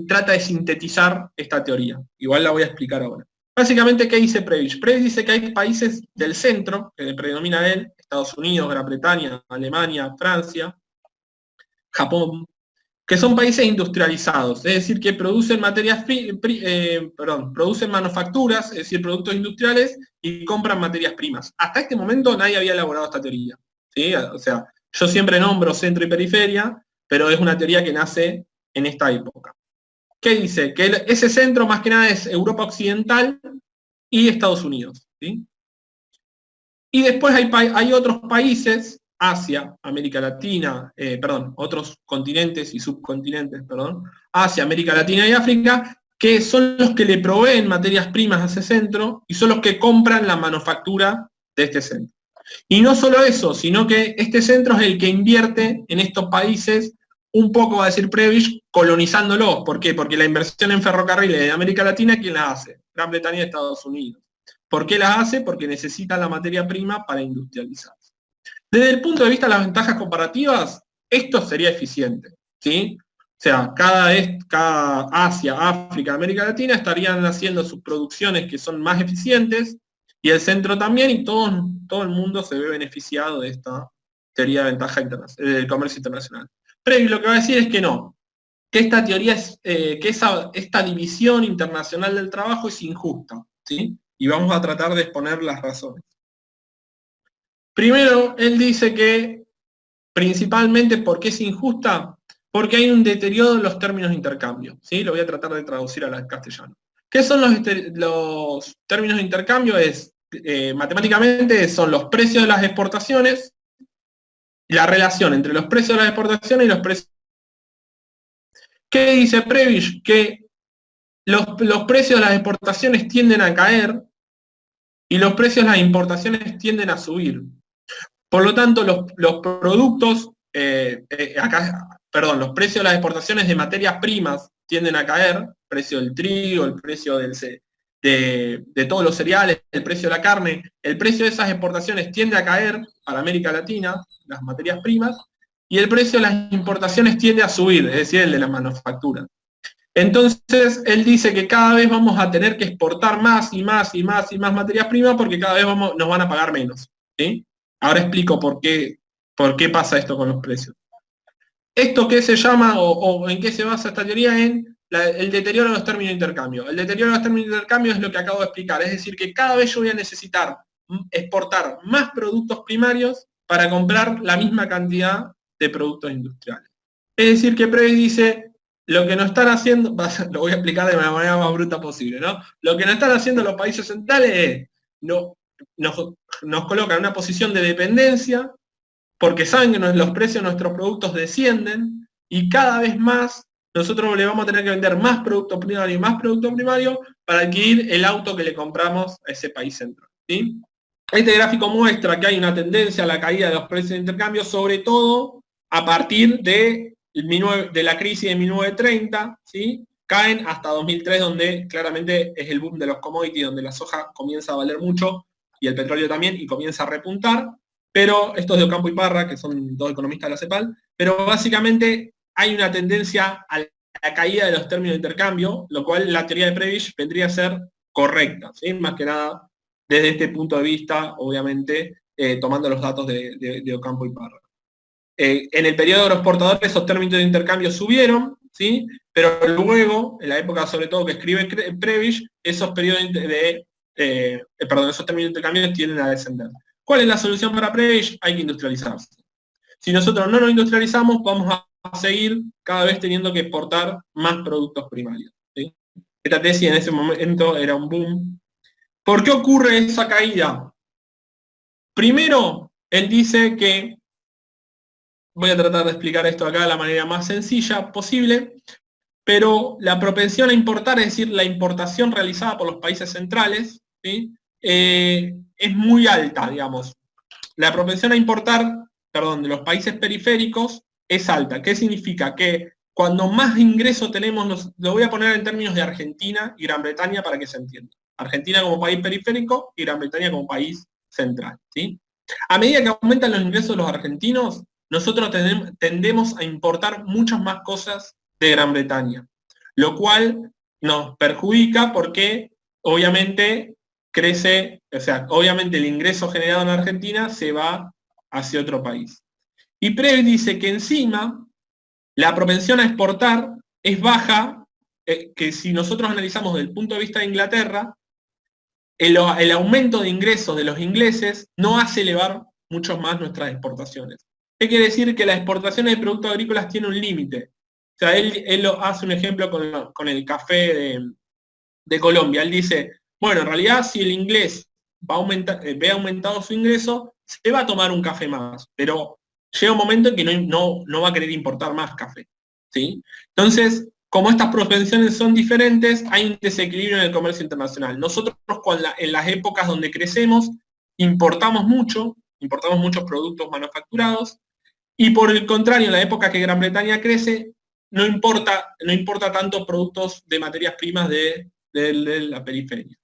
trata de sintetizar esta teoría. Igual la voy a explicar ahora. Básicamente, ¿qué dice Prebisch? Prebisch dice que hay países del centro, que le predomina a él, Estados Unidos, Gran Bretaña, Alemania, Francia, Japón, que son países industrializados, es decir, que producen producen manufacturas, es decir, productos industriales, y compran materias primas. Hasta este momento nadie había elaborado esta teoría, ¿sí? O sea, yo siempre nombro centro y periferia, pero es una teoría que nace en esta época. ¿Qué dice? Que ese centro más que nada es Europa Occidental y Estados Unidos, ¿sí? Y después hay otros países, Asia, América Latina, otros continentes y subcontinentes, Asia, América Latina y África, que son los que le proveen materias primas a ese centro y son los que compran la manufactura de este centro. Y no solo eso, sino que este centro es el que invierte en estos países, un poco, va a decir Prebisch, colonizándolos. ¿Por qué? Porque la inversión en ferrocarriles de América Latina, ¿quién la hace? Gran Bretaña y Estados Unidos. ¿Por qué las hace? Porque necesitan la materia prima para industrializarse. Desde el punto de vista de las ventajas comparativas, esto sería eficiente, ¿sí? O sea, cada Asia, África, América Latina estarían haciendo sus producciones que son más eficientes, y el centro también, y todo el mundo se ve beneficiado de esta teoría de ventaja del comercio internacional. Prebisch lo que va a decir es que no, que esta teoría esta división internacional del trabajo es injusta, ¿sí? Y vamos a tratar de exponer las razones. Primero, él dice que principalmente, ¿por qué es injusta? Porque hay un deterioro en los términos de intercambio, ¿sí? Lo voy a tratar de traducir al castellano. ¿Qué son los términos de intercambio? Matemáticamente son los precios de las exportaciones, la relación entre los precios de las exportaciones y los precios. ¿Qué dice Prebisch? Que los precios de las exportaciones tienden a caer y los precios de las importaciones tienden a subir. Por lo tanto, los productos, los precios de las exportaciones de materias primas tienden a caer, el precio del trigo, el precio de todos los cereales, el precio de la carne, el precio de esas exportaciones tiende a caer para América Latina, las materias primas, y el precio de las importaciones tiende a subir, es decir, el de la manufactura. Entonces, él dice que cada vez vamos a tener que exportar más y más y más y más materias primas porque cada vez nos van a pagar menos, ¿sí? Ahora explico por qué pasa esto con los precios. ¿Esto qué se llama o en qué se basa esta teoría? En el deterioro de los términos de intercambio. El deterioro de los términos de intercambio es lo que acabo de explicar, es decir, que cada vez yo voy a necesitar exportar más productos primarios para comprar la misma cantidad de productos industriales. Es decir, que Prebisch dice, lo que nos están haciendo, lo voy a explicar de la manera más bruta posible, ¿no? Lo que nos están haciendo los países centrales es, nos colocan en una posición de dependencia, porque saben que los precios de nuestros productos descienden, y cada vez más nosotros le vamos a tener que vender más producto primario y más producto primario para adquirir el auto que le compramos a ese país central, ¿sí? Este gráfico muestra que hay una tendencia a la caída de los precios de intercambio, sobre todo a partir de de la crisis de 1930, ¿sí? Caen hasta 2003, donde claramente es el boom de los commodities, donde la soja comienza a valer mucho, y el petróleo también, y comienza a repuntar, pero esto es de Ocampo y Parra, que son dos economistas de la CEPAL, pero básicamente hay una tendencia a la caída de los términos de intercambio, lo cual la teoría de Prebisch vendría a ser correcta, ¿sí? Más que nada desde este punto de vista, obviamente, tomando los datos de Ocampo y Parra. En el periodo de los exportadores esos términos de intercambio subieron, ¿sí? Pero luego, en la época sobre todo que escribe Prebisch, esos términos de intercambio tienden a descender. ¿Cuál es la solución para Prebisch? Hay que industrializarse. Si nosotros no nos industrializamos, vamos a seguir cada vez teniendo que exportar más productos primarios, ¿sí? Esta tesis en ese momento era un boom. ¿Por qué ocurre esa caída? Primero, él dice que, voy a tratar de explicar esto acá de la manera más sencilla posible, pero la propensión a importar, es decir, la importación realizada por los países centrales, ¿sí? Es muy alta, digamos. La propensión a importar, de los países periféricos es alta. ¿Qué significa? Que cuando más ingreso tenemos, lo voy a poner en términos de Argentina y Gran Bretaña para que se entienda. Argentina como país periférico y Gran Bretaña como país central, ¿sí? A medida que aumentan los ingresos de los argentinos, nosotros tendemos a importar muchas más cosas de Gran Bretaña, lo cual nos perjudica porque obviamente crece, o sea, obviamente el ingreso generado en Argentina se va hacia otro país. Y Prebisch dice que encima la propensión a exportar es baja, que si nosotros analizamos desde el punto de vista de Inglaterra, el aumento de ingresos de los ingleses no hace elevar mucho más nuestras exportaciones. ¿Qué quiere decir? Que las exportaciones de productos agrícolas tienen un límite. O sea, él lo hace un ejemplo con el café de Colombia. Él dice, bueno, en realidad si el inglés ve aumentado su ingreso, se va a tomar un café más, pero llega un momento en que no va a querer importar más café, ¿sí? Entonces, como estas propensiones son diferentes, hay un desequilibrio en el comercio internacional. Nosotros en las épocas donde crecemos, importamos muchos productos manufacturados, y por el contrario, en la época que Gran Bretaña crece, no importa tanto productos de materias primas de la periferia.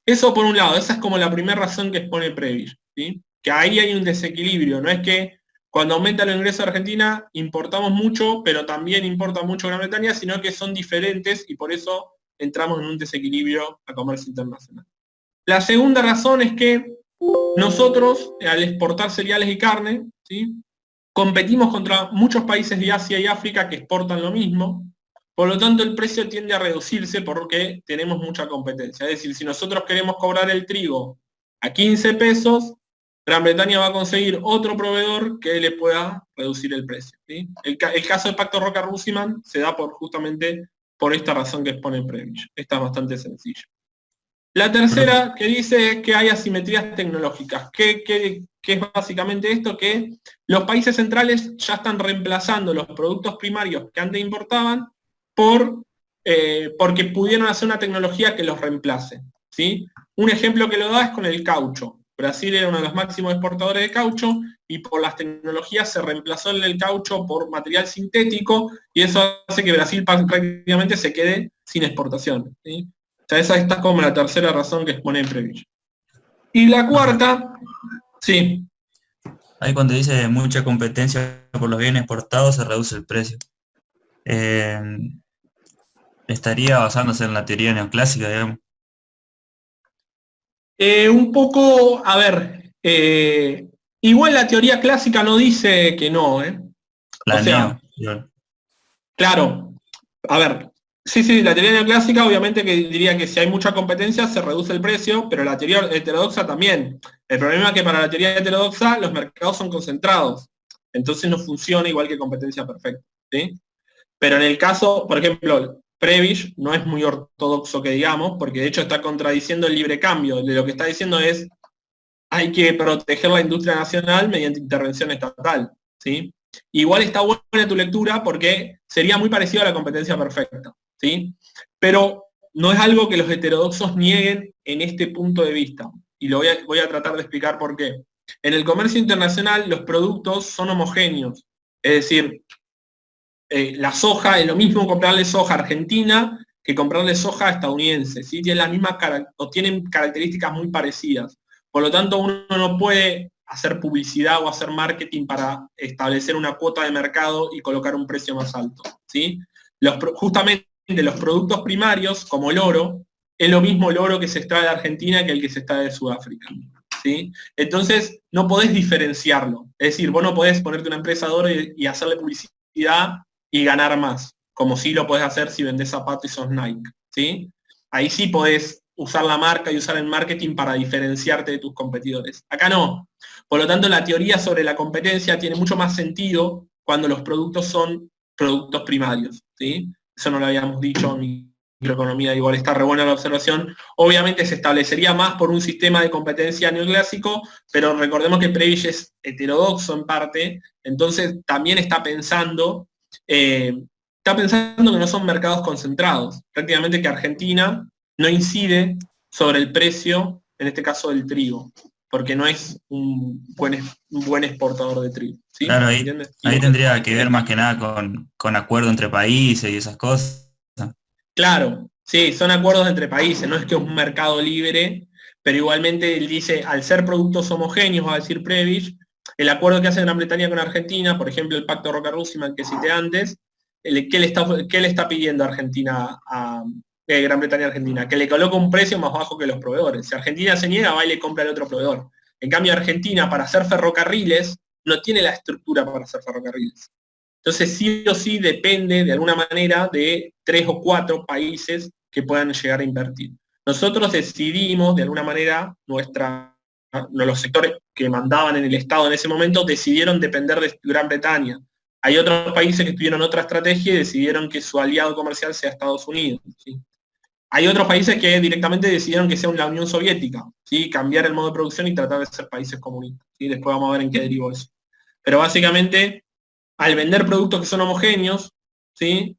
Eso por un lado, esa es como la primera razón que expone Prebisch, ¿sí? Que ahí hay un desequilibrio, no es que cuando aumenta el ingreso de Argentina importamos mucho, pero también importa mucho Gran Bretaña, sino que son diferentes y por eso entramos en un desequilibrio a comercio internacional. La segunda razón es que nosotros, al exportar cereales y carne, ¿sí? Competimos contra muchos países de Asia y África que exportan lo mismo, por lo tanto el precio tiende a reducirse porque tenemos mucha competencia. Es decir, si nosotros queremos cobrar el trigo a 15 pesos, Gran Bretaña va a conseguir otro proveedor que le pueda reducir el precio, ¿sí? El caso del Pacto Roca-Russiman se da justamente por esta razón que expone Prebisch. Esta es bastante sencilla. La tercera que dice es que hay asimetrías tecnológicas. ¿Qué es básicamente esto? Que los países centrales ya están reemplazando los productos primarios que antes importaban porque pudieron hacer una tecnología que los reemplace, ¿sí? Un ejemplo que lo da es con el caucho. Brasil era uno de los máximos exportadores de caucho y por las tecnologías se reemplazó el caucho por material sintético y eso hace que Brasil prácticamente se quede sin exportación, ¿sí? O sea, esa está como la tercera razón que expone Prebisch. Y la cuarta, sí. Ahí cuando dice mucha competencia por los bienes exportados se reduce el precio. Estaría basándose en la teoría neoclásica, digamos. Un poco, a ver, igual la teoría clásica no dice que no, ¿eh? La o sea, neo. claro, a ver, sí, la teoría neoclásica obviamente que diría que si hay mucha competencia se reduce el precio, pero la teoría heterodoxa también. El problema es que para la teoría heterodoxa los mercados son concentrados, entonces no funciona igual que competencia perfecta, ¿sí? Pero en el caso, por ejemplo, Prebisch no es muy ortodoxo que digamos, porque de hecho está contradiciendo el libre cambio. Lo que está diciendo es hay que proteger la industria nacional mediante intervención estatal, ¿sí? Igual está buena tu lectura porque sería muy parecido a la competencia perfecta, ¿sí? Pero no es algo que los heterodoxos nieguen en este punto de vista. Y lo voy a tratar de explicar por qué. En el comercio internacional los productos son homogéneos. Es decir, la soja es lo mismo comprarle soja a Argentina que comprarle soja estadounidense, ¿sí? Tienen las mismas o tienen características muy parecidas. Por lo tanto, uno no puede hacer publicidad o hacer marketing para establecer una cuota de mercado y colocar un precio más alto, ¿sí? Justamente los productos primarios, como el oro, es lo mismo el oro que se extrae de Argentina que el que se extrae de Sudáfrica, ¿sí? Entonces, no podés diferenciarlo. Es decir, vos no podés ponerte una empresa de oro y hacerle publicidad y ganar más, como sí lo podés hacer si vendés zapatos y sos Nike, ¿sí? Ahí sí podés usar la marca y usar el marketing para diferenciarte de tus competidores. Acá no. Por lo tanto, la teoría sobre la competencia tiene mucho más sentido cuando los productos son productos primarios, ¿sí? Eso no lo habíamos dicho en microeconomía, igual está re buena la observación. Obviamente se establecería más por un sistema de competencia neoclásico, pero recordemos que Prebisch es heterodoxo en parte, entonces también está pensando que no son mercados concentrados, prácticamente que Argentina no incide sobre el precio, en este caso del trigo, porque no es un buen exportador de trigo, ¿sí? Claro, ahí tendría que ver más que nada con acuerdo entre países y esas cosas. Claro, sí, son acuerdos entre países, no es que es un mercado libre, pero igualmente él dice, al ser productos homogéneos, va a decir Prebisch, el acuerdo que hace Gran Bretaña con Argentina, por ejemplo, el pacto Roca-Russellman que cité antes, ¿qué le está pidiendo a Argentina a Gran Bretaña a Argentina? Que le coloque un precio más bajo que los proveedores. Si Argentina se niega, va y le compra al otro proveedor. En cambio, Argentina, para hacer ferrocarriles, no tiene la estructura para hacer ferrocarriles. Entonces, sí o sí depende, de alguna manera, de 3 o 4 países que puedan llegar a invertir. Nosotros decidimos, de alguna manera, los sectores que mandaban en el Estado en ese momento decidieron depender de Gran Bretaña. Hay otros países que tuvieron otra estrategia y decidieron que su aliado comercial sea Estados Unidos, ¿sí? Hay otros países que directamente decidieron que sea la Unión Soviética, ¿sí? Cambiar el modo de producción y tratar de ser países comunistas, ¿sí? Después vamos a ver en qué derivó eso. Pero básicamente, al vender productos que son homogéneos, ¿sí?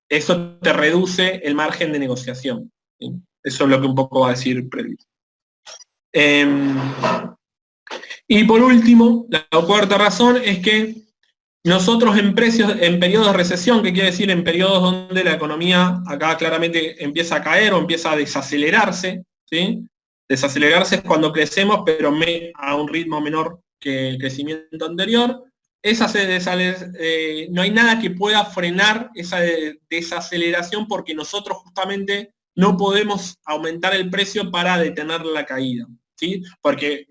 Eso te reduce el margen de negociación, ¿sí? Eso es lo que un poco va a decir Prebisch. Y por último, la cuarta razón es que nosotros en periodos de recesión, que quiere decir en periodos donde la economía acá claramente empieza a caer o empieza a desacelerarse, ¿sí? Desacelerarse es cuando crecemos, pero a un ritmo menor que el crecimiento anterior. No hay nada que pueda frenar esa desaceleración porque nosotros justamente no podemos aumentar el precio para detener la caída, ¿sí? Porque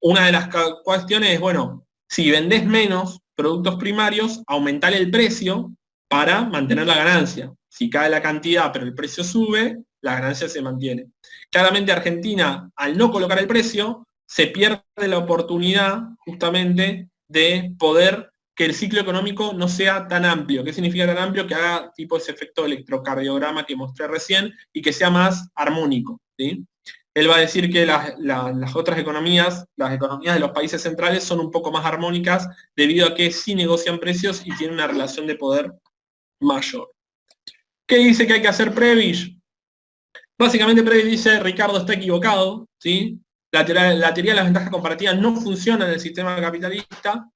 una de las cuestiones es, bueno, si vendés menos productos primarios, aumentar el precio para mantener la ganancia. Si cae la cantidad pero el precio sube, la ganancia se mantiene. Claramente Argentina, al no colocar el precio, se pierde la oportunidad justamente de poder que el ciclo económico no sea tan amplio. ¿Qué significa tan amplio? Que haga tipo ese efecto electrocardiograma que mostré recién y que sea más armónico, ¿sí? Él va a decir que las otras economías, las economías de los países centrales son un poco más armónicas debido a que sí negocian precios y tienen una relación de poder mayor. ¿Qué dice que hay que hacer Prebisch? Básicamente Prebisch dice, Ricardo está equivocado, ¿sí? La teoría de las ventajas comparativas no funciona en el sistema capitalista.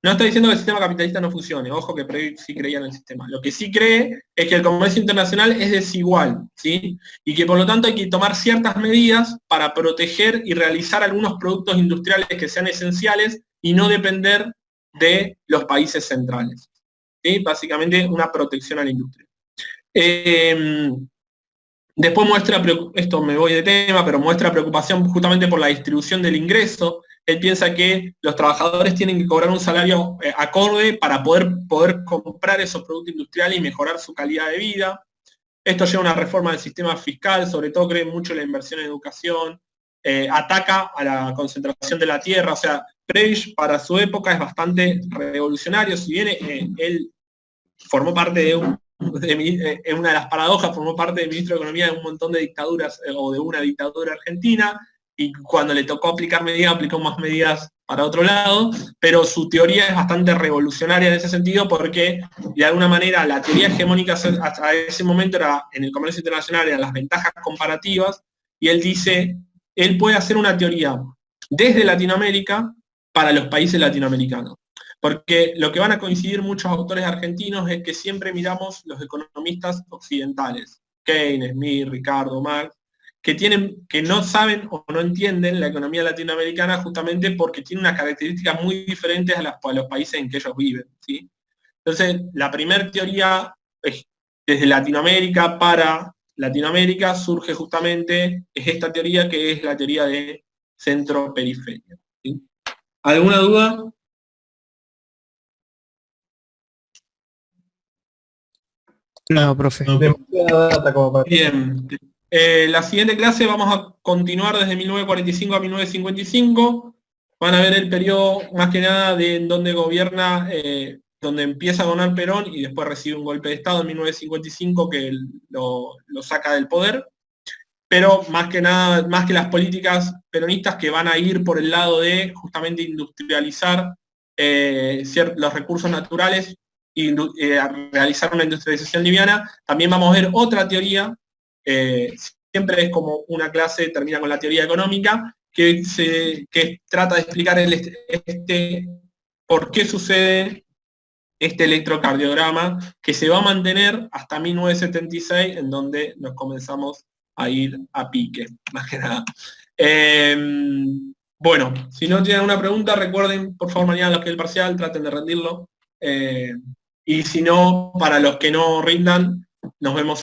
No está diciendo que el sistema capitalista no funcione, ojo que Prebisch sí creía en el sistema. Lo que sí cree es que el comercio internacional es desigual, ¿sí? Y que por lo tanto hay que tomar ciertas medidas para proteger y realizar algunos productos industriales que sean esenciales y no depender de los países centrales, ¿sí? Básicamente una protección a la industria. Después muestra, esto me voy de tema, pero muestra preocupación justamente por la distribución del ingreso. Él piensa que los trabajadores tienen que cobrar un salario acorde para poder comprar esos productos industriales y mejorar su calidad de vida. Esto lleva a una reforma del sistema fiscal, sobre todo cree mucho en la inversión en educación, ataca a la concentración de la tierra, o sea, Prebisch para su época es bastante revolucionario, si bien él formó parte de una de las paradojas, formó parte del ministro de Economía de un montón de dictaduras, o de una dictadura argentina, y cuando le tocó aplicar medidas, aplicó más medidas para otro lado, pero su teoría es bastante revolucionaria en ese sentido porque, de alguna manera, la teoría hegemónica hasta ese momento era, en el comercio internacional, eran las ventajas comparativas, y él dice, él puede hacer una teoría desde Latinoamérica para los países latinoamericanos. Porque lo que van a coincidir muchos autores argentinos es que siempre miramos los economistas occidentales, Keynes, Smith, Ricardo, Marx, que no saben o no entienden la economía latinoamericana justamente porque tiene unas características muy diferentes a los países en que ellos viven, ¿sí? Entonces, la primera teoría es desde Latinoamérica para Latinoamérica surge justamente, es esta teoría que es la teoría de centro-periferia, ¿sí? ¿Alguna duda? No, profe. No, Demasiada data como para... Bien. La siguiente clase vamos a continuar desde 1945 a 1955. Van a ver el periodo más que nada de donde gobierna, donde empieza a gobernar Perón y después recibe un golpe de Estado en 1955 que lo saca del poder. Pero más que nada, más que las políticas peronistas que van a ir por el lado de justamente industrializar los recursos naturales y realizar una industrialización liviana, también vamos a ver otra teoría, siempre es como una clase, termina con la teoría económica, que trata de explicar por qué sucede este electrocardiograma, que se va a mantener hasta 1976, en donde nos comenzamos a ir a pique, más que nada. Bueno, si no tienen una pregunta, recuerden, por favor, mañana los que el parcial, traten de rendirlo. Y si no, para los que no rindan, nos vemos